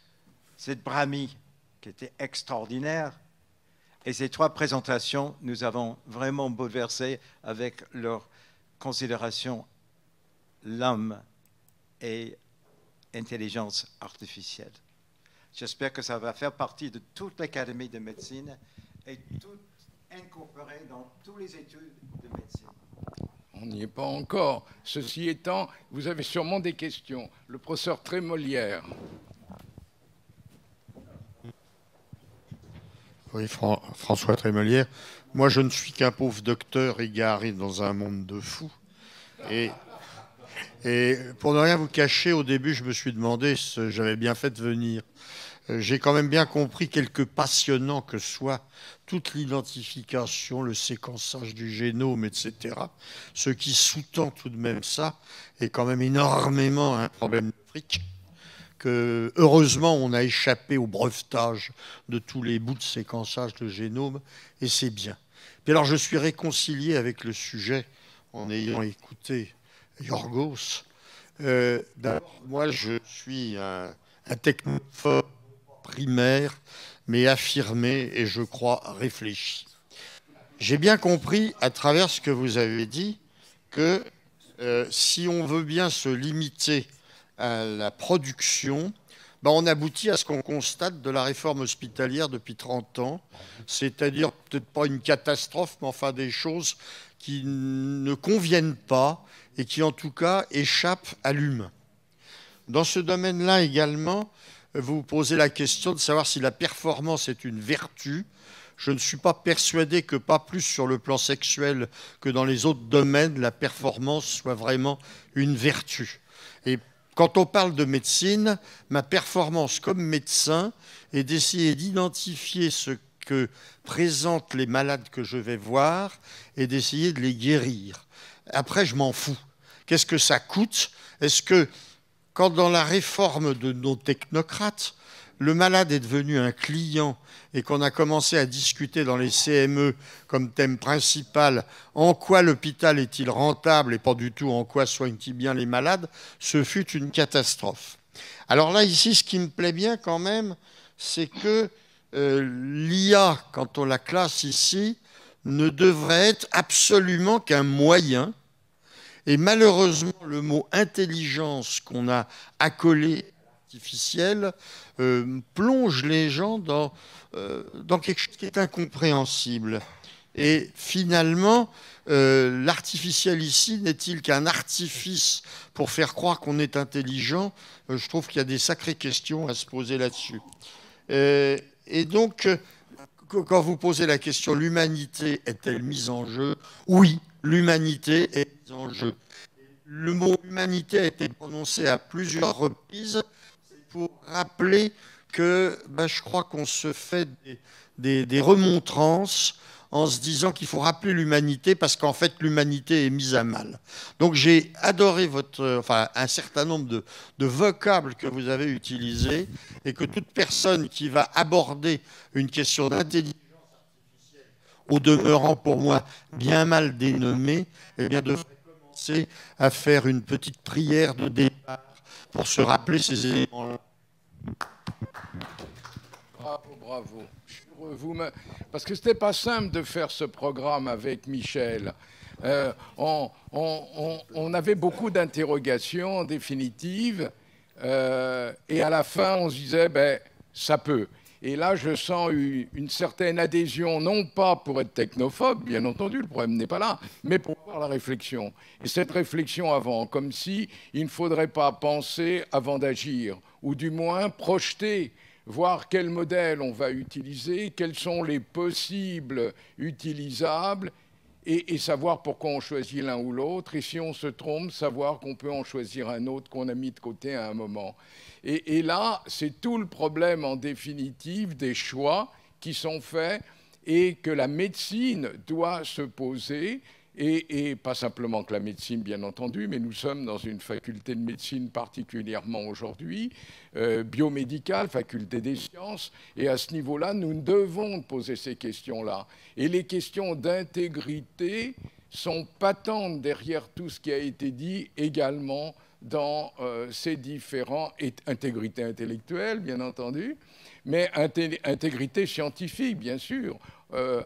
cette bramie qui était extraordinaire? Et ces 3 présentations, nous avons vraiment bouleversé avec leur considération l'homme et intelligence artificielle. J'espère que ça va faire partie de toute l'Académie de médecine et tout incorporé dans toutes les études de médecine. On n'y est pas encore. Ceci étant, vous avez sûrement des questions. Le professeur Trémolière. Oui, François Trémelière. Moi, je ne suis qu'un pauvre docteur égaré dans un monde de fous. Et pour ne rien vous cacher, au début, je me suis demandé si j'avais bien fait de venir. J'ai quand même bien compris, quelque passionnant que soit toute l'identification, le séquençage du génome, etc. Ce qui sous-tend tout de même ça est quand même énormément un problème de fric. Que, heureusement, on a échappé au brevetage de tous les bouts de séquençage de génome, et c'est bien. Puis alors, je suis réconcilié avec le sujet en ayant écouté Yorgos. D'abord, moi, je suis un technophobe primaire, mais affirmé et, je crois, réfléchi. J'ai bien compris, à travers ce que vous avez dit, que si on veut bien se limiter à la production, ben on aboutit à ce qu'on constate de la réforme hospitalière depuis 30 ans, c'est-à-dire peut-être pas une catastrophe, mais enfin des choses qui ne conviennent pas et qui en tout cas échappent à l'humain. Dans ce domaine-là également, vous posez la question de savoir si la performance est une vertu. Je ne suis pas persuadé que pas plus sur le plan sexuel que dans les autres domaines, la performance soit vraiment une vertu. Et quand on parle de médecine, ma performance comme médecin est d'essayer d'identifier ce que présentent les malades que je vais voir et d'essayer de les guérir. Après, je m'en fous. Qu'est-ce que ça coûte? Est-ce que, quand dans la réforme de nos technocrates, le malade est devenu un client et qu'on a commencé à discuter dans les CME comme thème principal en quoi l'hôpital est-il rentable et pas du tout en quoi soigne-t-il bien les malades, ce fut une catastrophe. Alors là, ici, ce qui me plaît bien quand même, c'est que l'IA, quand on la classe ici, ne devrait être absolument qu'un moyen. Et malheureusement, le mot intelligence qu'on a accolé artificielle plonge les gens dans quelque chose qui est incompréhensible. Et finalement, l'artificiel ici n'est-il qu'un artifice pour faire croire qu'on est intelligent? Je trouve qu'il y a des sacrées questions à se poser là-dessus. Et donc, quand vous posez la question, l'humanité est-elle mise en jeu? Oui, l'humanité est mise en jeu. Le mot humanité a été prononcé à plusieurs reprises pour rappeler que je crois qu'on se fait des remontrances en se disant qu'il faut rappeler l'humanité parce qu'en fait l'humanité est mise à mal. Donc j'ai adoré un certain nombre de vocables que vous avez utilisés et que toute personne qui va aborder une question d'intelligence artificielle, au demeurant pour moi bien mal dénommée, eh bien devrait commencer à faire une petite prière de départ pour se rappeler ces éléments-là. Bravo, bravo. Parce que c'était pas simple de faire ce programme avec Michel. On avait beaucoup d'interrogations en définitive, et à la fin, on se disait, ça peut. Et là, je sens une certaine adhésion, non pas pour être technophobe, bien entendu, le problème n'est pas là, mais pour avoir la réflexion. Et cette réflexion avant, comme si il ne faudrait pas penser avant d'agir, ou du moins projeter, voir quel modèle on va utiliser, quels sont les possibles utilisables, et savoir pourquoi on choisit l'un ou l'autre, et si on se trompe, savoir qu'on peut en choisir un autre qu'on a mis de côté à un moment. Et là, c'est tout le problème, en définitive, des choix qui sont faits et que la médecine doit se poser, et pas simplement que la médecine, bien entendu, mais nous sommes dans une faculté de médecine particulièrement aujourd'hui, biomédicale, faculté des sciences, et à ce niveau-là, nous devons poser ces questions-là. Et les questions d'intégrité sont patentes derrière tout ce qui a été dit également dans ces différents... intégrité intellectuelle, bien entendu, mais intégrité scientifique, bien sûr.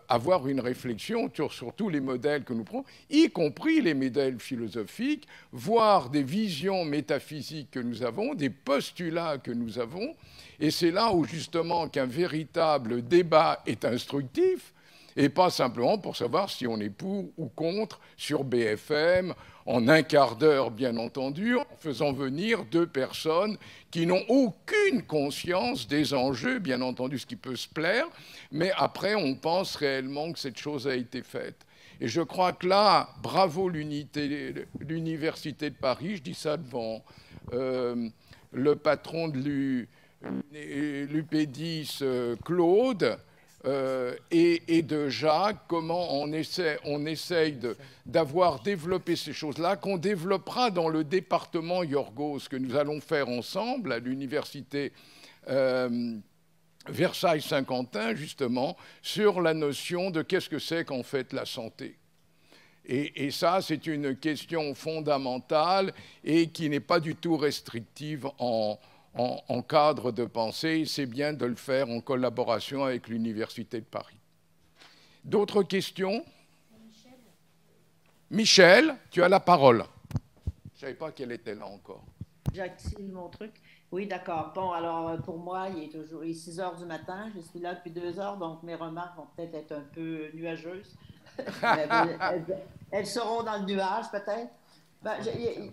Avoir une réflexion sur tous les modèles que nous prenons, y compris les modèles philosophiques, voir des visions métaphysiques que nous avons, des postulats que nous avons. Et c'est là où, justement, qu'un véritable débat est instructif. et pas simplement pour savoir si on est pour ou contre sur BFM, en un quart d'heure, bien entendu, en faisant venir 2 personnes qui n'ont aucune conscience des enjeux, bien entendu, ce qui peut se plaire, mais après, on pense réellement que cette chose a été faite. Et je crois que là, bravo l'Université de Paris, je dis ça devant le patron de l'UP10, Claude, et de Jacques, comment on essaye d'avoir développé ces choses-là, qu'on développera dans le département Yorgos, que nous allons faire ensemble à l'université Versailles-Saint-Quentin, justement, sur la notion de qu'est-ce que c'est qu'en fait la santé. Et ça, c'est une question fondamentale et qui n'est pas du tout restrictive en cadre de pensée. C'est bien de le faire en collaboration avec l'Université de Paris. D'autres questions? Michel, tu as la parole. Je ne savais pas qu'elle était là encore. J'active mon truc. Oui, d'accord. Bon, alors pour moi, il est 6 heures du matin. Je suis là depuis 2 heures, donc mes remarques vont peut-être être un peu nuageuses. Elles seront dans le nuage, peut-être. Ben,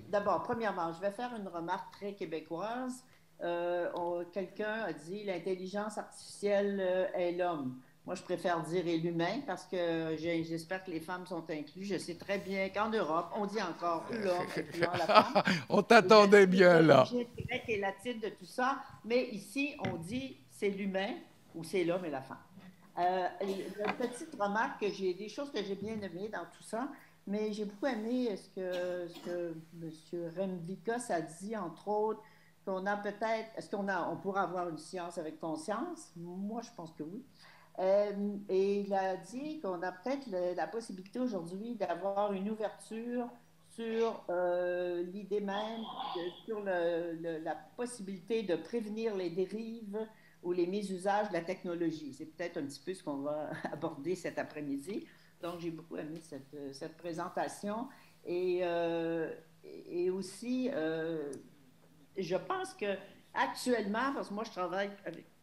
d'abord, premièrement, je vais faire une remarque très québécoise. Quelqu'un a dit l'intelligence artificielle est l'homme. Moi, je préfère dire est l'humain parce que j'espère que les femmes sont incluses. Je sais très bien qu'en Europe, on dit encore l'homme incluant la femme. On t'attendait bien là. C'est grec et latine de tout ça, mais ici, on dit c'est l'humain ou c'est l'homme et la femme. Une petite remarque, que j'ai des choses que j'ai bien aimées dans tout ça, mais j'ai beaucoup aimé ce que M. Remvikos a dit, entre autres, qu'on a peut-être, on pourra avoir une science avec conscience? Moi, je pense que oui. Et il a dit qu'on a peut-être la possibilité aujourd'hui d'avoir une ouverture sur l'idée même, sur la possibilité de prévenir les dérives ou les mésusages de la technologie. C'est peut-être un petit peu ce qu'on va aborder cet après-midi. Donc, j'ai beaucoup aimé cette présentation. Et aussi, je pense qu'actuellement, parce que moi, je travaille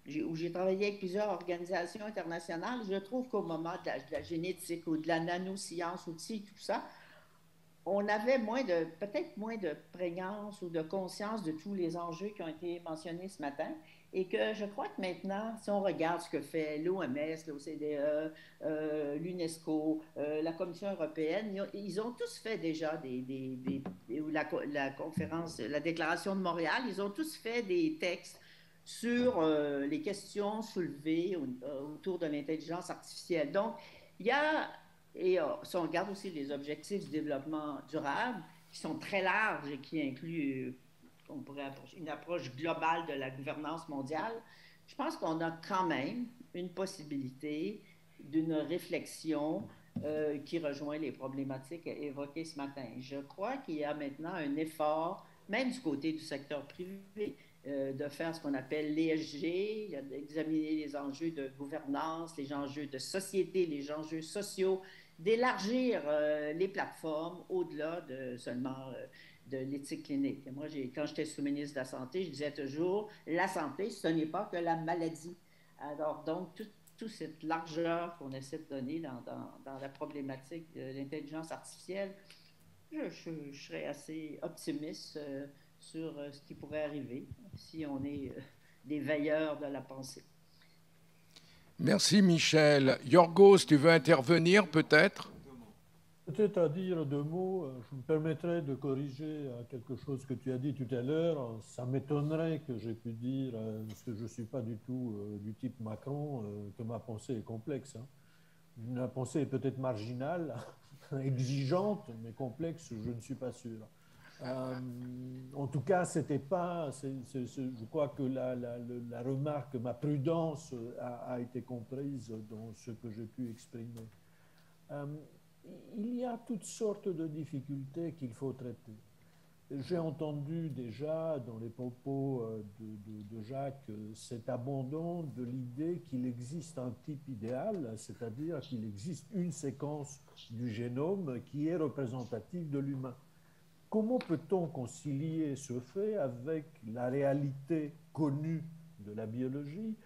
j'ai travaillé avec plusieurs organisations internationales, je trouve qu'au moment de la génétique ou de la nanoscience ou de tout ça, on avait peut-être moins de prégnance ou de conscience de tous les enjeux qui ont été mentionnés ce matin. Et que je crois que maintenant, si on regarde ce que fait l'OMS, l'OCDE, l'UNESCO, la Commission européenne, ils ont tous fait déjà la conférence, la Déclaration de Montréal, ils ont tous fait des textes sur les questions soulevées autour de l'intelligence artificielle. Donc, il y a, si on regarde aussi les objectifs du développement durable, qui sont très larges et qui incluent une approche globale de la gouvernance mondiale, je pense qu'on a quand même une possibilité d'une réflexion qui rejoint les problématiques évoquées ce matin. Je crois qu'il y a maintenant un effort, même du côté du secteur privé, de faire ce qu'on appelle l'ESG, d'examiner les enjeux de gouvernance, les enjeux de société, les enjeux sociaux, d'élargir les plateformes au-delà de seulement de l'éthique clinique. Et moi, quand j'étais sous-ministre de la Santé, je disais toujours, la santé, ce n'est pas que la maladie. Alors, donc, toute cette largeur qu'on essaie de donner dans la problématique de l'intelligence artificielle, je serais assez optimiste sur ce qui pourrait arriver si on est des veilleurs de la pensée. Merci Michel. Yorgos, tu veux intervenir peut-être? Peut-être à dire 2 mots, je me permettrai de corriger quelque chose que tu as dit tout à l'heure. Ça m'étonnerait que j'ai pu dire, parce que je ne suis pas du tout du type Macron, que ma pensée est complexe. Hein. Ma pensée est peut-être marginale, exigeante, mais complexe, je ne suis pas sûr. En tout cas, c'était pas. Je crois que la remarque, ma prudence a été comprise dans ce que j'ai pu exprimer. Il y a toutes sortes de difficultés qu'il faut traiter. J'ai entendu déjà dans les propos de Jacques cet abandon de l'idée qu'il existe un type idéal, c'est-à-dire qu'il existe une séquence du génome qui est représentative de l'humain. Comment peut-on concilier ce fait avec la réalité connue de la biologie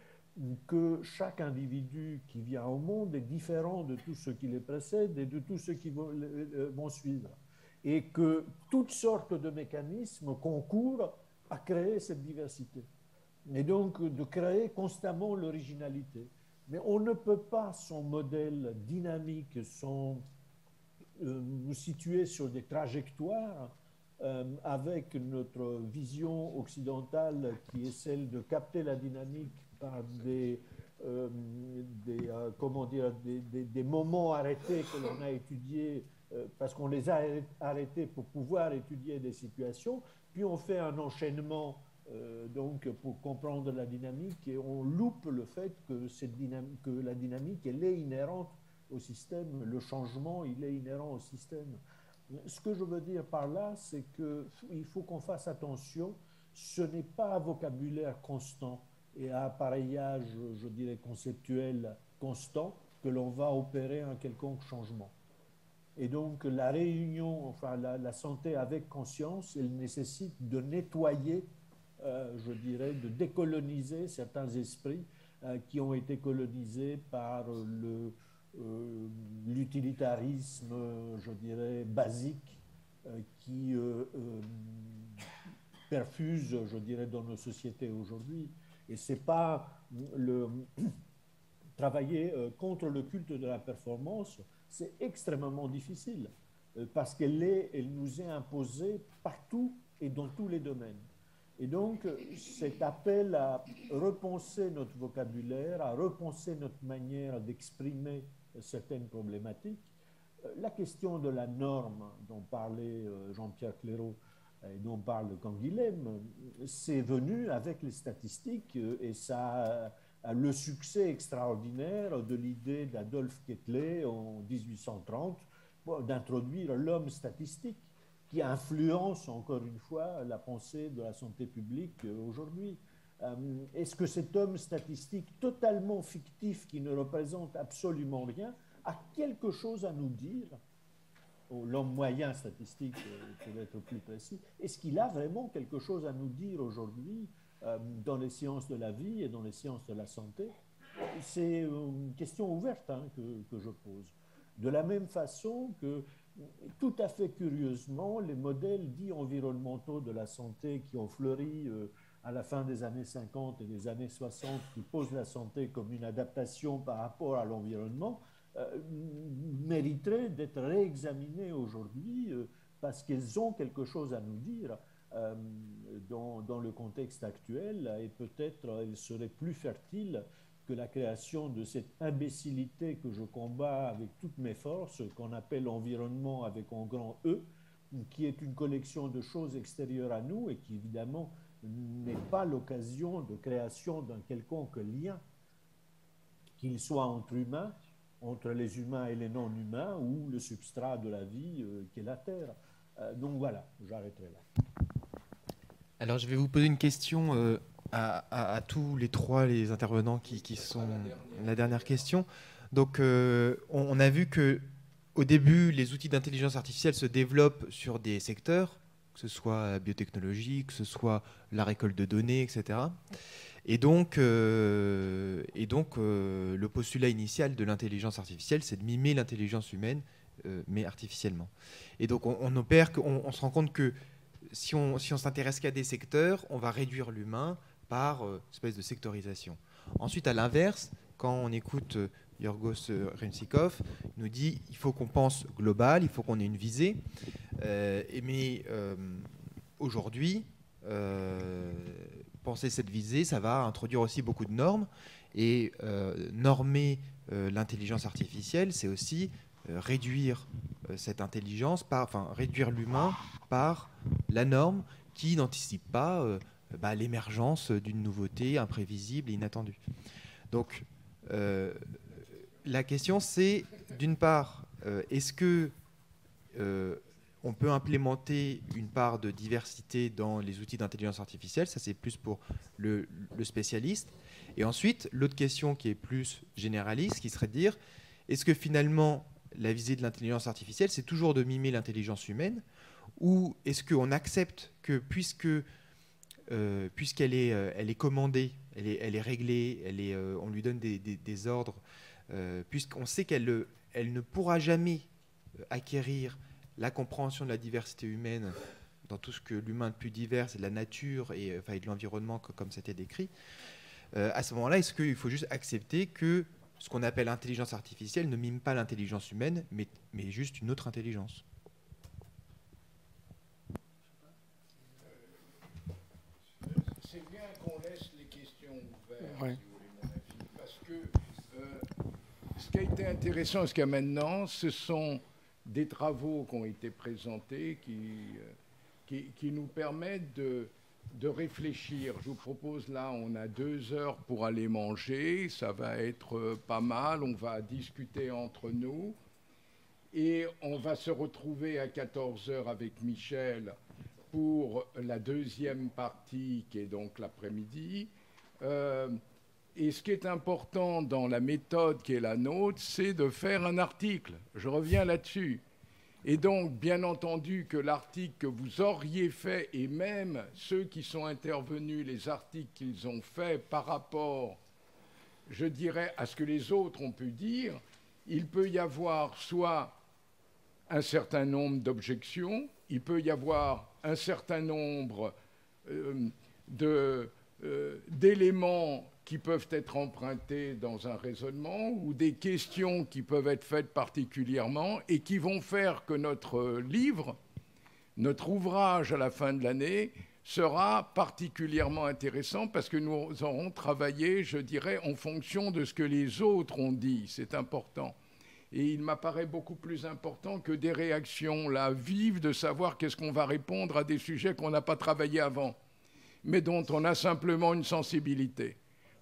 que chaque individu qui vient au monde est différent de tous ceux qui les précèdent et de tous ceux qui vont suivre. Et que toutes sortes de mécanismes concourent à créer cette diversité. Et donc de créer constamment l'originalité. Mais on ne peut pas, son modèle dynamique, nous situer sur des trajectoires avec notre vision occidentale qui est celle de capter la dynamique par des moments arrêtés que l'on a étudiés parce qu'on les a arrêtés pour pouvoir étudier des situations, puis on fait un enchaînement donc pour comprendre la dynamique et on loupe le fait que la dynamique elle est inhérente au système, le changement il est inhérent au système. Ce que je veux dire par là, c'est qu'il faut qu'on fasse attention, ce n'est pas un vocabulaire constant et un appareillage, je dirais, conceptuel constant que l'on va opérer un quelconque changement. Et donc la réunion, enfin la santé avec conscience, elle nécessite de nettoyer, je dirais, de décoloniser certains esprits qui ont été colonisés par l'utilitarisme, je dirais, basique qui perfuse, je dirais, dans nos sociétés aujourd'hui. Et ce n'est pas travailler contre le culte de la performance, c'est extrêmement difficile parce elle nous est imposée partout et dans tous les domaines. Et donc, cet appel à repenser notre vocabulaire, à repenser notre manière d'exprimer certaines problématiques, la question de la norme dont parlait Jean-Pierre Clairaut et dont parle Canguilhem, c'est venu avec les statistiques et ça a le succès extraordinaire de l'idée d'Adolphe Quetelet en 1830 d'introduire l'homme statistique qui influence encore une fois la pensée de la santé publique aujourd'hui. Est-ce que cet homme statistique totalement fictif qui ne représente absolument rien a quelque chose à nous dire? L'homme moyen statistique, pour être plus précis, est-ce qu'il a vraiment quelque chose à nous dire aujourd'hui dans les sciences de la vie et dans les sciences de la santé? C'est une question ouverte que je pose. De la même façon que, tout à fait curieusement, les modèles dits environnementaux de la santé qui ont fleuri à la fin des années 50 et des années 60, qui posent la santé comme une adaptation par rapport à l'environnement, mériteraient d'être réexaminés aujourd'hui parce qu'ils ont quelque chose à nous dire dans le contexte actuel et peut-être ils seraient plus fertiles que la création de cette imbécilité que je combats avec toutes mes forces, qu'on appelle environnement avec un grand E, qui est une collection de choses extérieures à nous et qui évidemment n'est pas l'occasion de création d'un quelconque lien, qu'il soit entre humains, entre les humains et les non-humains, ou le substrat de la vie qui est la Terre. Donc voilà, j'arrêterai là. Alors je vais vous poser une question à tous les trois les intervenants qui sont la dernière question. Donc on a vu que au début les outils d'intelligence artificielle se développent sur des secteurs, que ce soit la biotechnologie, que ce soit la récolte de données, etc. Et donc le postulat initial de l'intelligence artificielle, c'est de mimer l'intelligence humaine, mais artificiellement. Et donc on se rend compte que si on s'intéresse qu'à des secteurs, on va réduire l'humain par espèce de sectorisation. Ensuite, à l'inverse, quand on écoute Yorgos Rensikov, il nous dit il faut qu'on pense global, il faut qu'on ait une visée. Mais aujourd'hui, penser cette visée, ça va introduire aussi beaucoup de normes. Et normer l'intelligence artificielle, c'est aussi réduire cette intelligence, réduire l'humain par la norme qui n'anticipe pas l'émergence d'une nouveauté imprévisible et inattendue. Donc, la question, c'est, d'une part, est-ce que on peut implémenter une part de diversité dans les outils d'intelligence artificielle? Ça, c'est plus pour le spécialiste. Et ensuite, l'autre question qui est plus généraliste, qui serait de dire, est-ce que finalement, la visée de l'intelligence artificielle, c'est toujours de mimer l'intelligence humaine, ou est-ce qu'on accepte que, puisqu'elle est commandée elle est réglée, on lui donne des ordres, puisqu'on sait qu'elle ne pourra jamais acquérir la compréhension de la diversité humaine dans tout ce que l'humain de plus divers, c'est de la nature et de l'environnement comme c'était décrit. À ce moment-là, est-ce qu'il faut juste accepter que ce qu'on appelle intelligence artificielle ne mime pas l'intelligence humaine, mais juste une autre intelligence? C'est bien qu'on laisse les questions ouvertes, Ouais. si vous voulez mon avis, parce que ce qui a été intéressant jusqu'à maintenant, ce sont des travaux qui ont été présentés qui nous permettent de réfléchir. Je vous propose là, on a 2 heures pour aller manger, ça va être pas mal, on va discuter entre nous et on va se retrouver à 14 heures avec Michel pour la deuxième partie qui est donc l'après-midi. Et ce qui est important dans la méthode qui est la nôtre, c'est de faire un article. Je reviens là-dessus. Et donc, bien entendu, que l'article que vous auriez fait, et même ceux qui sont intervenus, les articles qu'ils ont faits par rapport, je dirais, à ce que les autres ont pu dire, il peut y avoir soit un certain nombre d'objections, il peut y avoir un certain nombre d'éléments qui peuvent être empruntés dans un raisonnement ou des questions qui peuvent être faites particulièrement et qui vont faire que notre livre, notre ouvrage à la fin de l'année sera particulièrement intéressant parce que nous aurons travaillé, je dirais, en fonction de ce que les autres ont dit. C'est important. Et il m'apparaît beaucoup plus important que des réactions là, vives, de savoir qu'est-ce qu'on va répondre à des sujets qu'on n'a pas travaillé avant, mais dont on a simplement une sensibilité.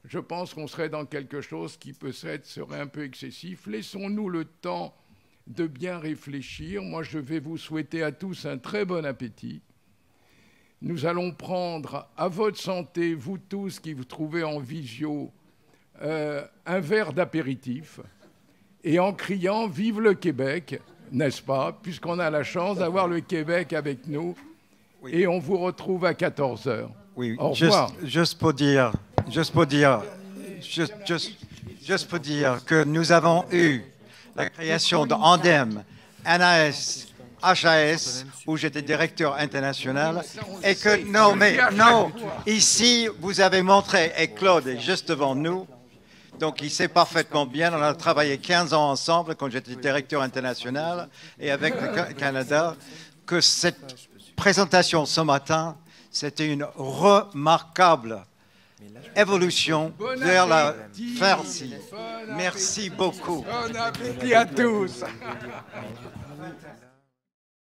Je pense qu'on serait dans quelque chose qui peut-être serait un peu excessif. Laissons-nous le temps de bien réfléchir. Moi, je vais vous souhaiter à tous un très bon appétit. Nous allons prendre à votre santé, vous tous qui vous trouvez en visio, un verre d'apéritif et en criant « Vive le Québec !» n'est-ce pas, puisqu'on a la chance d'avoir le Québec avec nous. Oui. Et on vous retrouve à 14 heures. Oui, au revoir. Juste pour dire que nous avons eu la création de Andem, NAS, HAS, où j'étais directeur international, et que, non, ici, vous avez montré, et Claude est juste devant nous, donc il sait parfaitement bien, on a travaillé 15 ans ensemble quand j'étais directeur international, et avec le Canada, que cette présentation ce matin, c'était une remarquable évolution vers la farcie. Merci beaucoup. Bon appétit à tous.